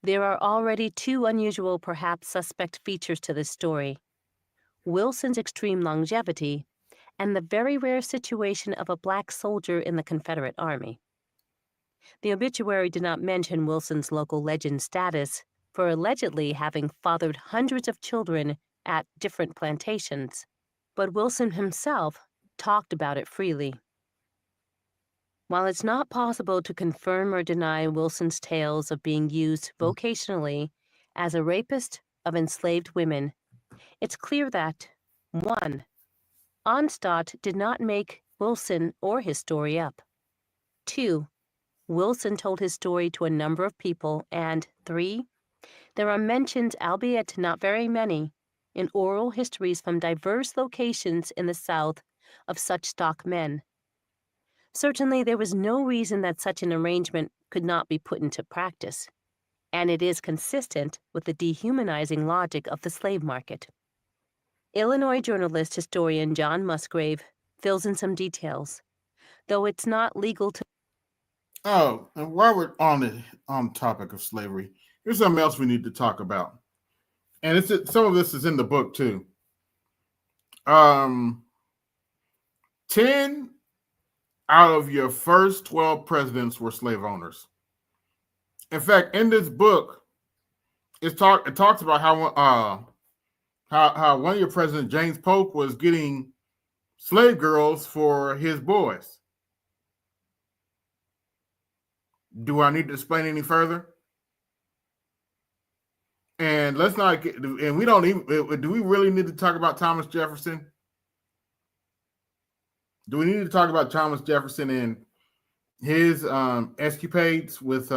S15: There are already two unusual, perhaps suspect features to this story: Wilson's extreme longevity and the very rare situation of a black soldier in the Confederate Army. The obituary did not mention Wilson's local legend status for allegedly having fathered hundreds of children at different plantations, but Wilson himself talked about it freely. While it's not possible to confirm or deny Wilson's tales of being used vocationally as a rapist of enslaved women, it's clear that 1. Onstadt did not make Wilson or his story up. 2. Wilson told his story to a number of people, and 3. There are mentions, albeit not very many, in oral histories from diverse locations in the South of such stock men. Certainly, there was no reason that such an arrangement could not be put into practice, and it is consistent with the dehumanizing logic of the slave market. Illinois journalist historian John Musgrave fills in some details, though it's not legal to.
S1: Oh, and while we're on the topic of slavery, here's something else we need to talk about, and some of this is in the book too. 10 out of your first 12 presidents were slave owners. In fact, in this book, it talks about how one of your presidents, James Polk, was getting slave girls for his boys. Do I need to explain any further? And let's not get, and we don't even, do we really need to talk about Thomas Jefferson? Do we need to talk about Thomas Jefferson and his escapades with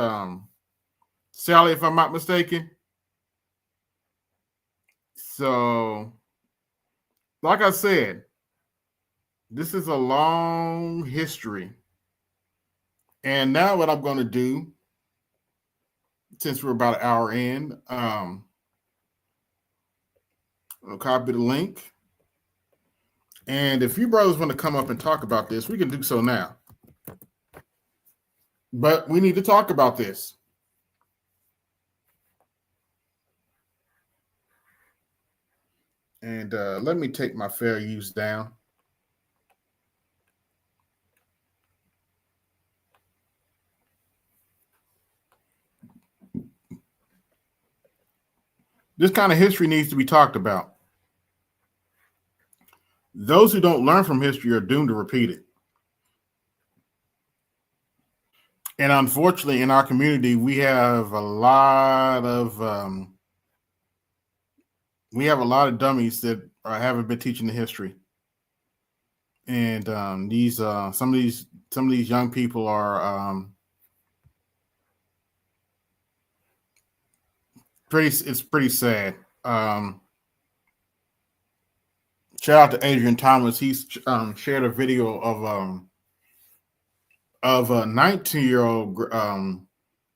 S1: Sally, if I'm not mistaken? So, like I said, this is a long history. And now what I'm going to do, since we're about an hour in, I'll copy the link. And if you brothers want to come up and talk about this, we can do so now. But we need to talk about this. And let me take my fair use down. This kind of history needs to be talked about. Those who don't learn from history are doomed to repeat it. And unfortunately, in our community, we have a lot of dummies that haven't been teaching the history. And some of these young people are it's pretty sad. Shout out to Adrian Thomas. He's shared a video of a 19-year-old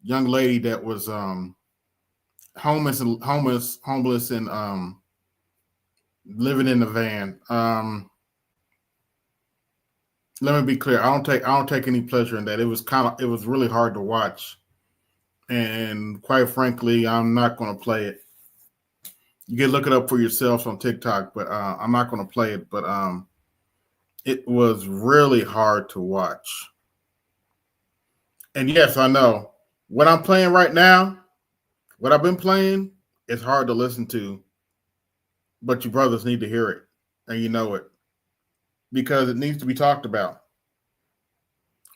S1: young lady that was homeless and living in the van. Let me be clear. I don't take any pleasure in that. It was really hard to watch, and quite frankly, I'm not going to play it. You can look it up for yourself on TikTok, but I'm not going to play it. But it was really hard to watch. And yes, I know what I'm playing right now, what I've been playing, is hard to listen to, but you brothers need to hear it, and you know it, because it needs to be talked about.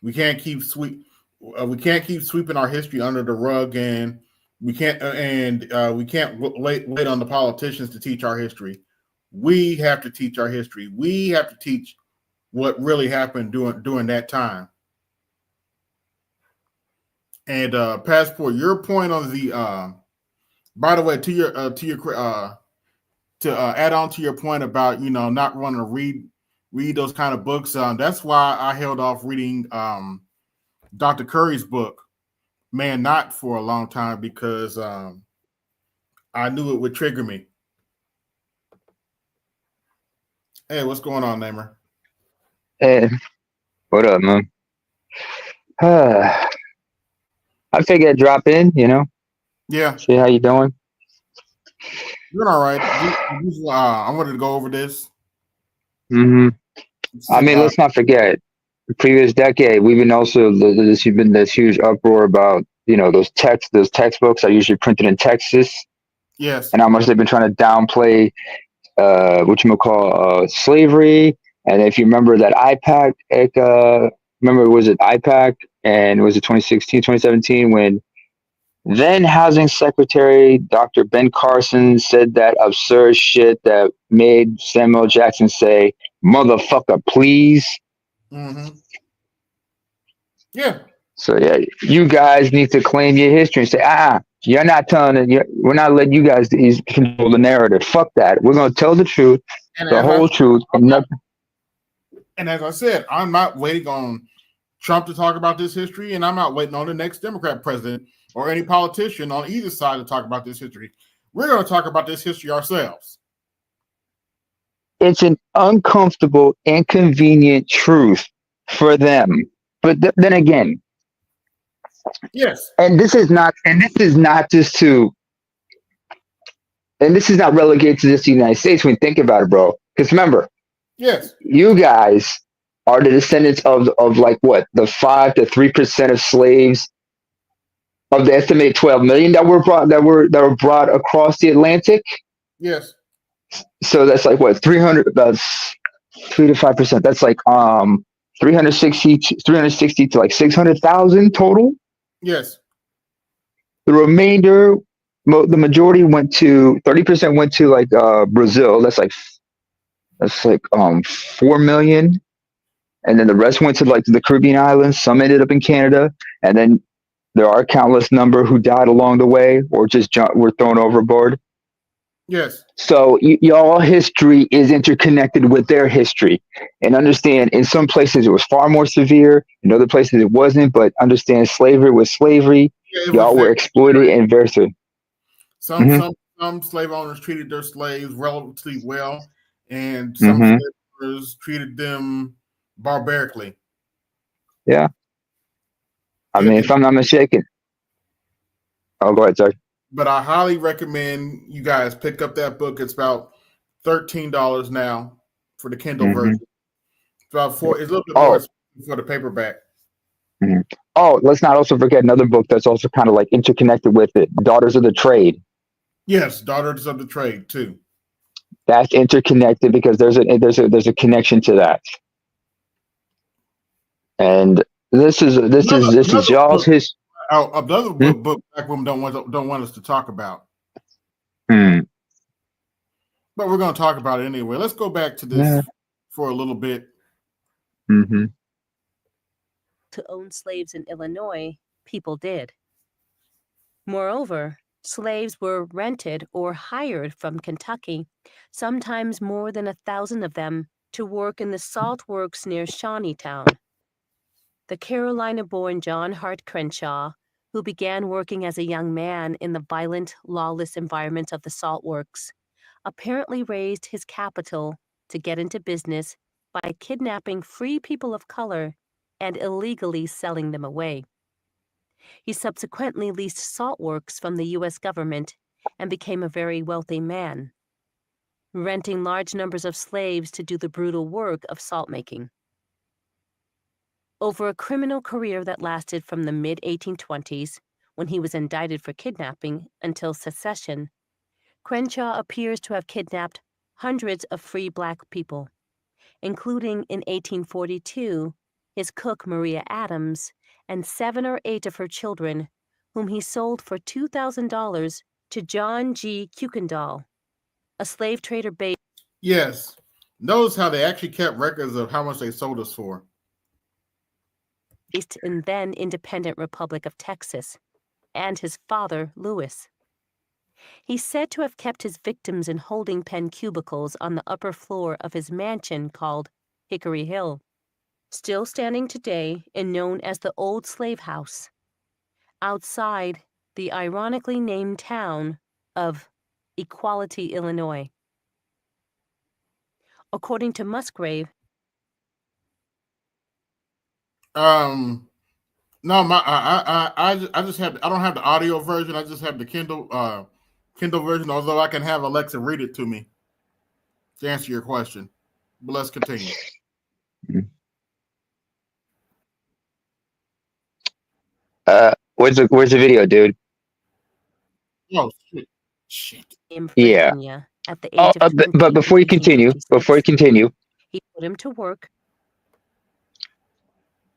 S1: We can't keep sweeping our history under the rug, and we can't wait on the politicians to teach our history. We have to teach our history. We have to teach what really happened during that time. And Passport, your point on the by the way, to add on to your point about not wanting to read those kind of books, that's why I held off reading Dr. Curry's book, Man Not, for a long time, because I knew it would trigger me. Hey, what's going on, Namer?
S17: Hey, What up, man? I figured I'd drop in,
S1: Yeah,
S17: see how you doing.
S1: doing all right. I wanted to go over this.
S17: hmm I
S1: Sit
S17: mean,
S1: down.
S17: let's not forget the previous decade. We've been also there's been this huge uproar about those textbooks are usually printed in Texas,
S1: Yes,
S17: and how much they've been trying to downplay what you call slavery. And if you remember that IPAC, remember was it IPAC and was it 2016, 2017 when then Housing Secretary Dr. Ben Carson said that absurd shit that made Samuel Jackson say, "Motherfucker, please."
S1: mm-hmm. Yeah,
S17: So yeah, you guys need to claim your history and say, you're not telling it. We're not letting you guys control the narrative. Fuck that. We're gonna tell the truth,
S1: and
S17: the whole truth, and nothing.
S1: as I said, I'm not waiting on Trump to talk about this history, and I'm not waiting on the next Democrat president or any politician on either side to talk about this history. We're going to talk about this history ourselves.
S17: It's an uncomfortable, inconvenient truth for them. But then again,
S1: yes,
S17: and this is not relegated to just the United States when you think about it, bro. Because remember,
S1: yes,
S17: you guys are the descendants of like what, the 5 to 3% of slaves of the estimated 12 million that were brought across the Atlantic.
S1: yes,
S17: So that's like what, 300, that's 3 to 5%. That's like 360 to like 600,000 total.
S1: yes,
S17: The remainder, the majority went to 30% went to like Brazil. That's like 4 million, and then the rest went to like the Caribbean islands. Some ended up in Canada, and then there are countless number who died along the way or just were thrown overboard.
S1: yes.
S17: So y'all history is interconnected with their history, and understand in some places it was far more severe, in other places it wasn't. But understand slavery was slavery.
S1: Yeah, it was
S17: Y'all were
S1: very
S17: exploited and very.
S1: some
S17: Mm-hmm,
S1: some some slave owners treated their slaves relatively well, and some
S17: mm-hmm.
S1: slave owners treated them barbarically.
S17: Yeah, I mean, if I'm not mistaken. Oh, go ahead, sir.
S1: But I highly recommend you guys pick up that book. It's about $13 now for the Kindle
S17: Mm-hmm.
S1: version. It's about four. It's a little bit more
S17: Oh,
S1: expensive for the paperback.
S17: mhm. Oh, let's not also forget another book that's also kind of like interconnected with it, Daughters of the Trade.
S1: Yes, Daughters of the Trade too.
S17: That's interconnected because there's a connection to that. And this is
S1: Another
S17: y'all's
S1: book.
S17: history.
S1: Another book black women don't want us to talk about.
S17: Hmm.
S1: But we're going to talk about it anyway. Let's go back to this
S17: Yeah.
S1: for a little bit.
S17: Mm-hmm.
S15: To own slaves in Illinois, people did. Moreover, slaves were rented or hired from Kentucky, sometimes more than 1,000 of them, to work in the salt works near Shawneetown. The Carolina-born John Hart Crenshaw, who began working as a young man in the violent, lawless environment of the salt works, apparently raised his capital to get into business by kidnapping free people of color and illegally selling them away. He subsequently leased salt works from the U.S. government and became a very wealthy man, renting large numbers of slaves to do the brutal work of salt making. Over a criminal career that lasted from the mid-1820s, when he was indicted for kidnapping, until secession, Crenshaw appears to have kidnapped hundreds of free black people, including in 1842 his cook Maria Adams and 7 or 8 of her children, whom he sold for $2,000 to John G. Kuykendall, a slave trader based
S1: Yes. Notice how they actually kept records of how much they sold us for.
S15: in then independent Republic of Texas, and his father, Lewis. He's said to have kept his victims in holding pen cubicles on the upper floor of his mansion called Hickory Hill, still standing today and known as the Old Slave House, outside the ironically named town of Equality, Illinois. According to Musgrave,
S1: No, I just have I don't have the audio version. I just have the Kindle version. Although I can have Alexa read it to me to answer your question. But let's continue.
S17: Where's the video, dude?
S1: Oh shit.
S15: In
S17: Yeah.
S15: Virginia at the age of 20
S17: But before you
S15: in
S17: continue,
S15: 1856. He put him to work.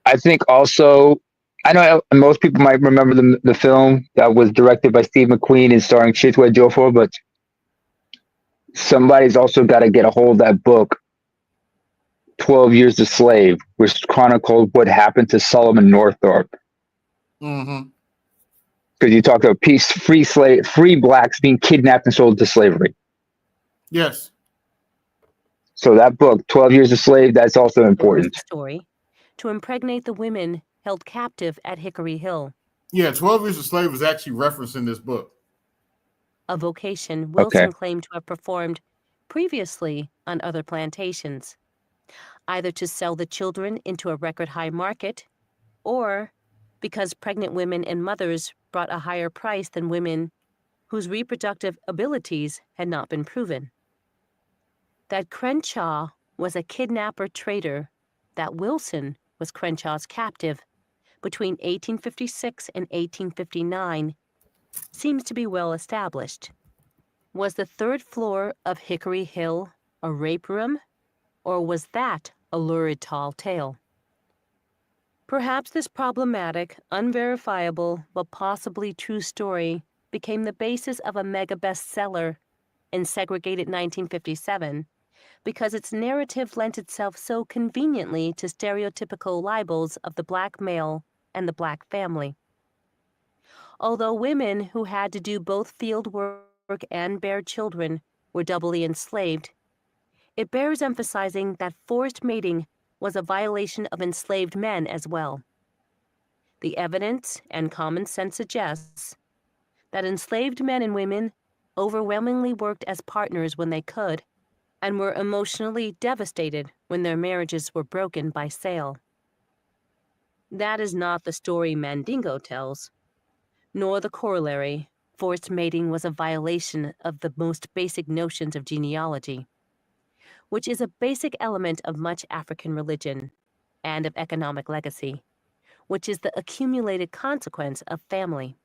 S17: I think also, I know most people might remember the film that was directed by Steve McQueen and starring Chiwetel Ejiofor, but somebody's also got to get a hold of that book, 12 Years a Slave, which chronicled what happened to Solomon Northup.
S1: Mm-hmm.
S17: Because you talked about free blacks being kidnapped and sold to slavery.
S1: Yes.
S17: So that book, 12 Years a Slave, that's also important.
S15: Story to impregnate the women held captive at Hickory Hill.
S1: Yeah, 12 Years a Slave is actually referenced in this book.
S15: A vocation Wilson claimed to have performed previously on other plantations, either to sell the children into a record high market or because pregnant women and mothers brought a higher price than women whose reproductive abilities had not been proven. That Crenshaw was a kidnapper trader, that Wilson was Crenshaw's captive between 1856 and 1859 seems to be well established. Was the third floor of Hickory Hill a rape room, or was that a lurid tall tale? Perhaps this problematic, unverifiable, but possibly true story became the basis of a mega bestseller in segregated 1957 because its narrative lent itself so conveniently to stereotypical libels of the black male and the black family. Although women who had to do both field work and bear children were doubly enslaved, it bears emphasizing that forced mating was a violation of enslaved men as well. The evidence and common sense suggests that enslaved men and women overwhelmingly worked as partners when they could and were emotionally devastated when their marriages were broken by sale. That is not the story Mandingo tells, nor the corollary, forced mating was a violation of the most basic notions of genealogy, which is a basic element of much African religion and of economic legacy, which is the accumulated consequence of family.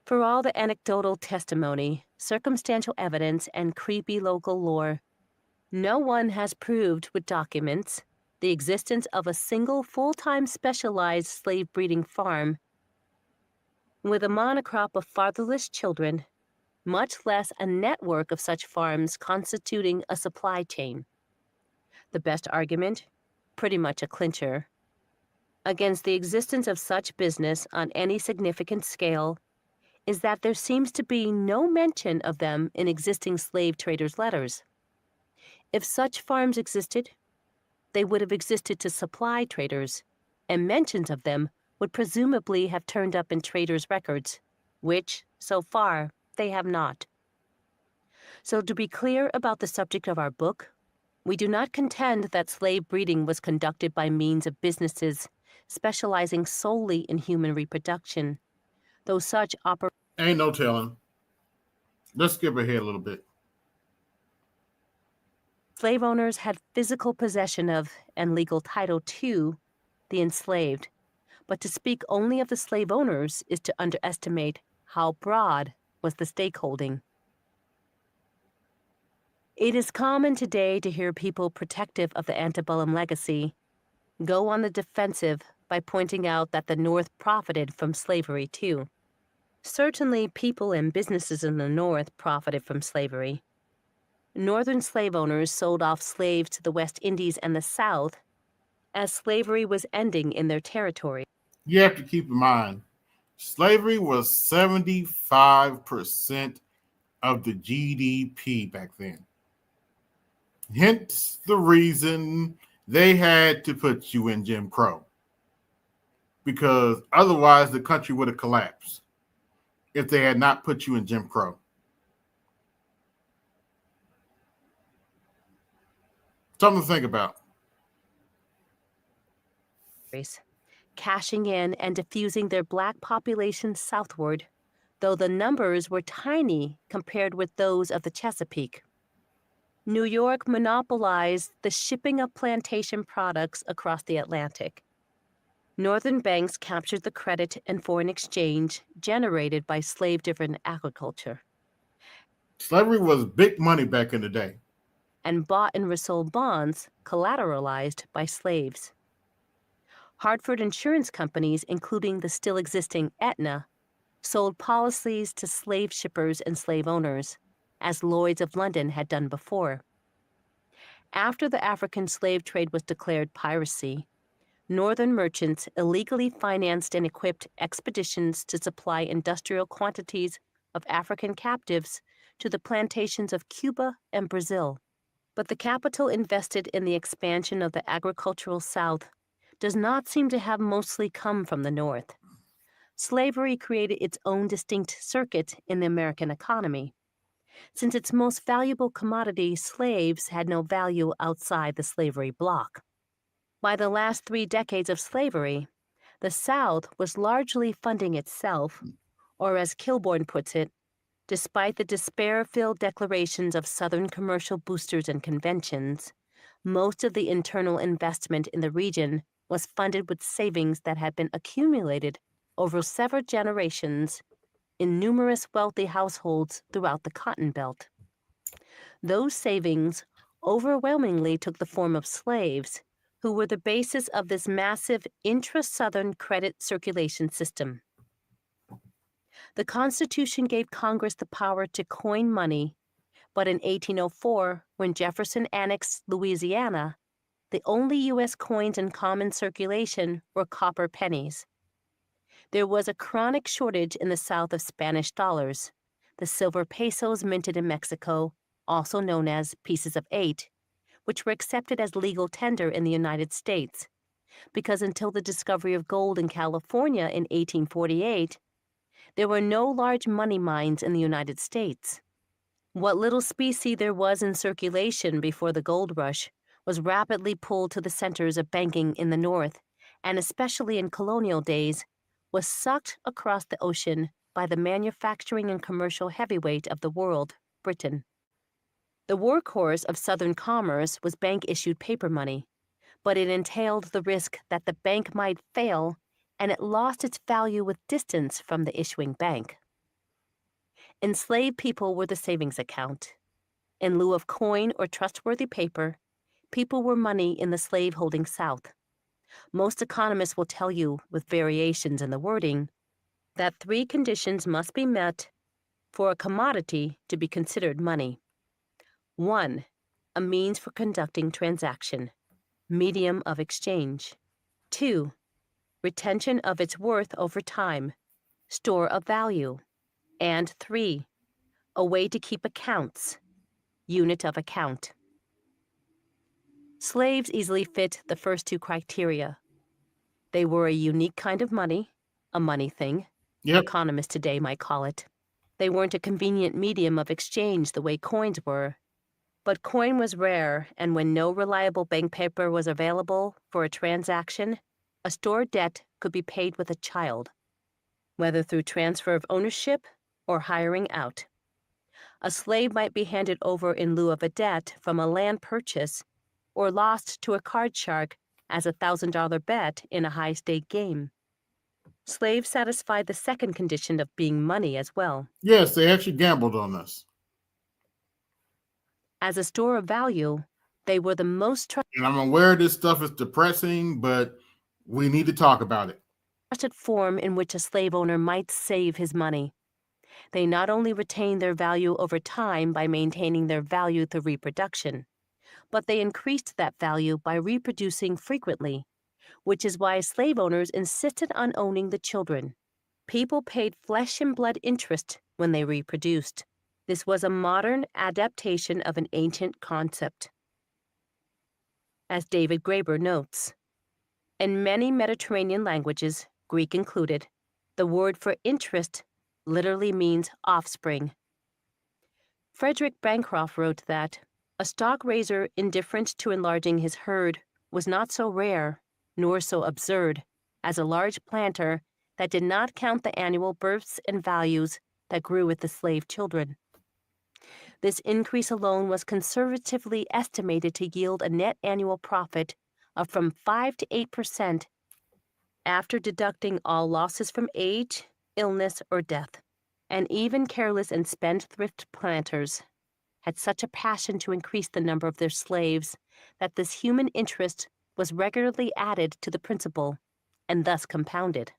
S15: For all the anecdotal testimony, circumstantial evidence, and creepy local lore, no one has proved with documents the existence of a single full-time specialized slave breeding farm with a monocrop of fatherless children, much less a network of such farms constituting a supply chain. The best argument, pretty much a clincher, against the existence of such business on any significant scale is that there seems to be no mention of them in existing slave traders' letters. If such farms existed, they would have existed to supply traders, and mentions of them would presumably have turned up in traders' records, which, so far, they have not. So to be clear about the subject of our book, we do not contend that slave breeding was conducted by means of businesses specializing solely in human reproduction, though such
S1: Ain't no telling. Let's skip ahead a little bit.
S15: slave owners had physical possession of and legal title to the enslaved, but to speak only of the slave owners is to underestimate how broad was the stakeholding. It is common today to hear people protective of the antebellum legacy go on the defensive by pointing out that the North profited from slavery too. Certainly, people and businesses in the North profited from slavery. Northern slave owners sold off slaves to the West Indies and the South as slavery was ending in their territory.
S1: You have to keep in mind, slavery was 75% of the GDP back then. Hence the reason they had to put you in Jim Crow. Because otherwise the country would have collapsed if they had not put you in Jim Crow. Something to think about.
S15: cashing in and diffusing their black population southward, though the numbers were tiny compared with those of the Chesapeake. New York monopolized the shipping of plantation products across the Atlantic. Northern banks captured the credit and foreign exchange generated by slave-driven agriculture.
S1: Slavery was big money back in the day.
S15: And bought and resold bonds collateralized by slaves. Hartford insurance companies, including the still existing Aetna, sold policies to slave shippers and slave owners, as Lloyd's of London had done before. After the African slave trade was declared piracy, Northern merchants illegally financed and equipped expeditions to supply industrial quantities of African captives to the plantations of Cuba and Brazil. But the capital invested in the expansion of the agricultural South does not seem to have mostly come from the North. Slavery created its own distinct circuit in the American economy. Since its most valuable commodity, slaves, had no value outside the slavery bloc. By the last 3 decades of slavery, the South was largely funding itself, or as Kilbourne puts it, despite the despair-filled declarations of Southern commercial boosters and conventions, most of the internal investment in the region was funded with savings that had been accumulated over several generations in numerous wealthy households throughout the Cotton Belt. Those savings overwhelmingly took the form of slaves, who were the basis of this massive intra-Southern credit circulation system. The Constitution gave Congress the power to coin money, but in 1804, when Jefferson annexed Louisiana, the only U.S. coins in common circulation were copper pennies. There was a chronic shortage in the South of Spanish dollars, the silver pesos minted in Mexico, also known as pieces of 8, which were accepted as legal tender in the United States, because until the discovery of gold in California in 1848, there were no large money mines in the United States. What little specie there was in circulation before the gold rush was rapidly pulled to the centers of banking in the North, and especially in colonial days, was sucked across the ocean by the manufacturing and commercial heavyweight of the world, Britain. The workhorse of Southern commerce was bank-issued paper money, but it entailed the risk that the bank might fail and it lost its value with distance from the issuing bank. Enslaved people were the savings account. In lieu of coin or trustworthy paper, people were money in the slave-holding South. Most economists will tell you, with variations in the wording, that 3 conditions must be met for a commodity to be considered money. 1. A means for conducting transaction, medium of exchange. 2. Retention of its worth over time, store of value. And 3. A way to keep accounts, unit of account. Slaves easily fit the first 2 criteria. They were a unique kind of money, a money thing, economists today might call it. They weren't a convenient medium of exchange the way coins were, but coin was rare, and when no reliable bank paper was available for a transaction, a stored debt could be paid with a child, whether through transfer of ownership or hiring out. A slave might be handed over in lieu of a debt from a land purchase or lost to a card shark as a $1,000 bet in a high-stake game. Slaves satisfied the second condition of being money as well.
S1: Yes, they actually gambled on us.
S15: As a store of value, they were the most
S1: And I'm aware this stuff is depressing, but we need to talk about it.
S15: Trusted form in which a slave owner might save his money. They not only retained their value over time by maintaining their value through reproduction, but they increased that value by reproducing frequently, which is why slave owners insisted on owning the children. People paid flesh and blood interest when they reproduced. This was a modern adaptation of an ancient concept. As David Graeber notes, in many Mediterranean languages, Greek included, the word for interest literally means offspring. Frederick Bancroft wrote that a stock raiser indifferent to enlarging his herd was not so rare nor so absurd as a large planter that did not count the annual births and values that grew with the slave children. This increase alone was conservatively estimated to yield a net annual profit of from 5 to 8% after deducting all losses from age, illness, or death. And even careless and spendthrift planters had such a passion to increase the number of their slaves that this human interest was regularly added to the principal and thus compounded.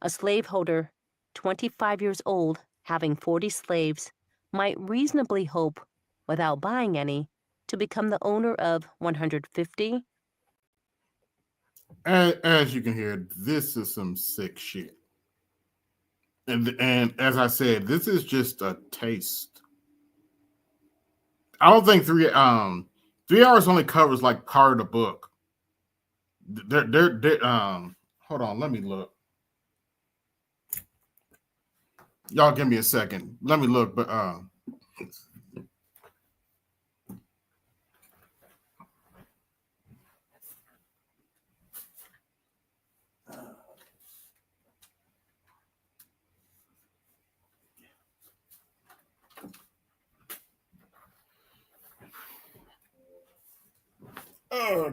S15: A slaveholder, 25 years old, having 40 slaves, might reasonably hope, without buying any, to become the owner of 150.
S1: As you can hear, this is some sick shit. And as I said, this is just a taste. I don't think 3 hours only covers like part of the book. Hold on, let me look. Y'all give me a second. Let me look, but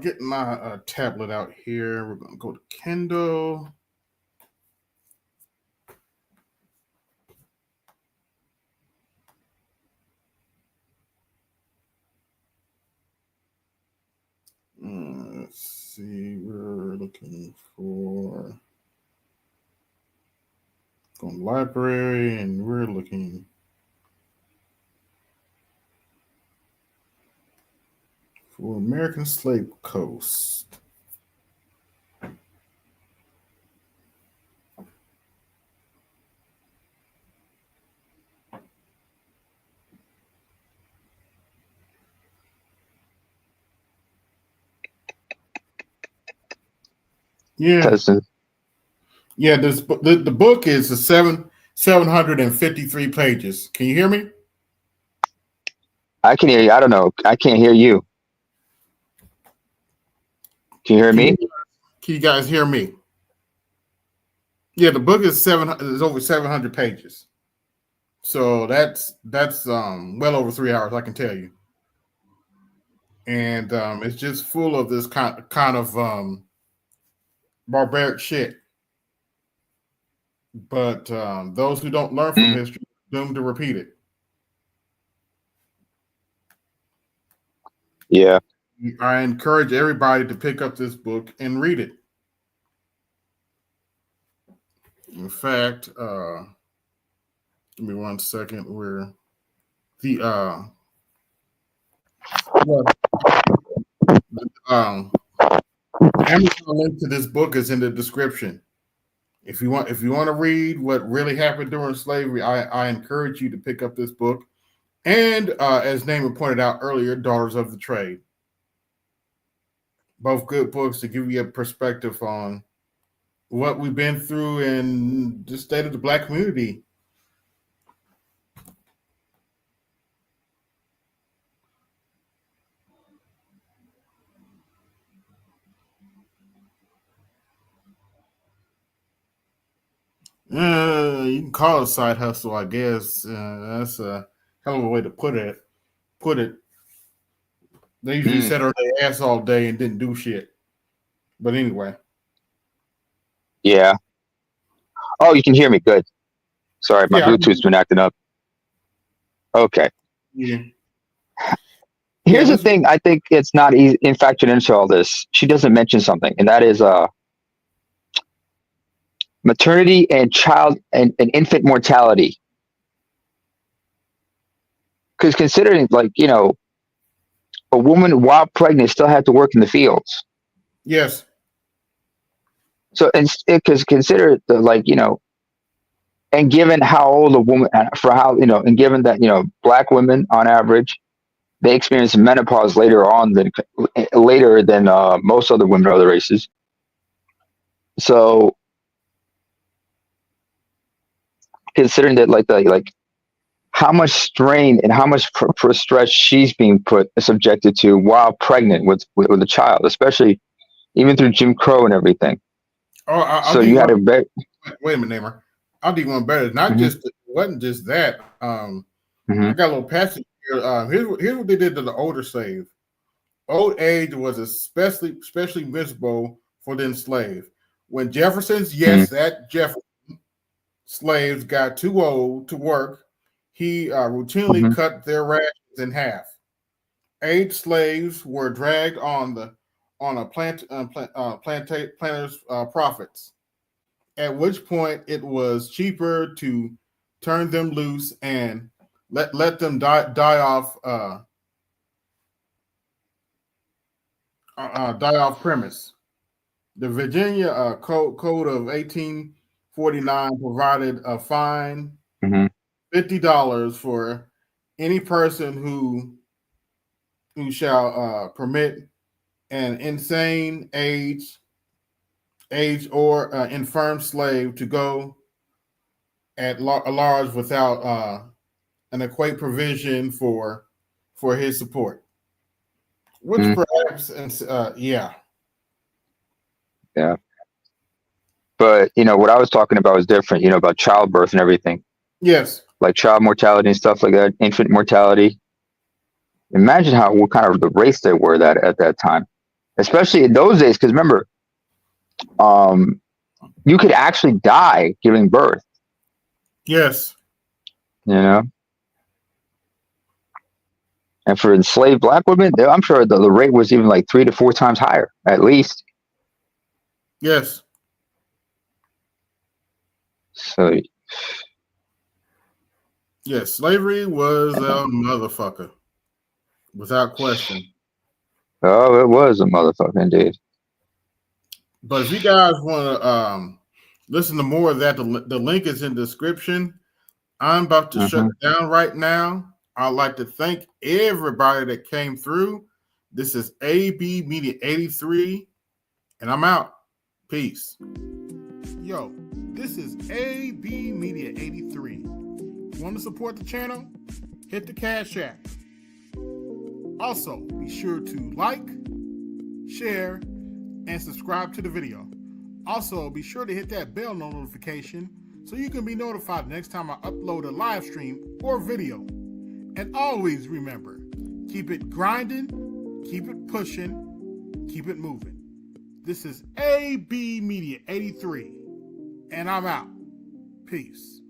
S1: getting my tablet out here. We're gonna go to Kindle. Let's see. We're looking for going to library, and we're looking for American Slave Coast. Yeah. Yeah, the book is 753 pages. Can you hear me?
S17: I can hear you. I don't know. I can't hear you. Can you hear me?
S1: Can you guys hear me? Yeah, the book is over 700 pages. So that's well over 3 hours, I can tell you. And it's just full of this kind of barbaric shit. But those who don't learn from history are doomed to repeat it.
S17: Yeah.
S1: I encourage everybody to pick up this book and read it. In fact, give me 1 second. Where the Amazon link to this book is in the description. If you want to read what really happened during slavery, I encourage you to pick up this book. And as Naaman pointed out earlier, Daughters of the Trade. Both good books to give you a perspective on what we've been through in the state of the Black community. You can call it a side hustle, I guess. That's a hell of a way to put it. They usually sat on their ass all day and didn't do shit. But anyway.
S17: Yeah. Oh, you can hear me. Good. Sorry, my Bluetooth's been acting up. Okay.
S1: Yeah.
S17: Here's the thing. I think it's not easy in factored into all this. She doesn't mention something, and that is maternity and child and infant mortality. Because considering, like, you know, a woman while pregnant still had to work in the fields.
S1: Yes.
S17: So, and because consider the, like, you know, and given how old a woman, for how, you know, and given that, you know, Black women on average, they experience menopause later than most other women of other races. So, considering that, like how much strain and how much stress she's being subjected to while pregnant with a child, especially even through Jim Crow and everything.
S1: Oh, I'll
S17: so
S1: do
S17: you had
S1: one.
S17: to bet.
S1: Wait a minute, Namer. I'll do one better. Not just it wasn't just that. I got a little passage here. Here's what they did to the older slave. Old age was especially miserable for the enslaved. When Jefferson's Jefferson slaves got too old to work, he routinely cut their rations in half. Aged slaves were dragged on a planter's profits. At which point it was cheaper to turn them loose and let them die off premise. The Virginia Code of 1849 provided a fine $50 for any person who shall permit an insane, aged or infirm slave to go at large without an equate provision for his support, which perhaps yeah.
S17: But what I was talking about was different. About childbirth and everything,
S1: Yes.
S17: like child mortality and stuff like that, infant mortality. Imagine what kind of the race they were at that time, especially in those days. Because remember, you could actually die giving birth.
S1: Yes.
S17: And for enslaved black women, I'm sure the rate was even like 3 to 4 times higher, at least.
S1: Yes.
S17: So.
S1: Yes, slavery was a motherfucker, without question.
S17: Oh, it was a motherfucker indeed.
S1: But if you guys want to listen to more of that, the link is in the description. I'm about to shut it down right now. I'd like to thank everybody that came through. This is AB Media 83, and I'm out. Peace. Yo, this is AB Media 83. Want to support the channel? Hit the Cash App. Also, be sure to like, share, and subscribe to the video. Also, be sure to hit that bell notification so you can be notified next time I upload a live stream or video. And always remember, keep it grinding, keep it pushing, keep it moving. This is AB Media 83, and I'm out. Peace.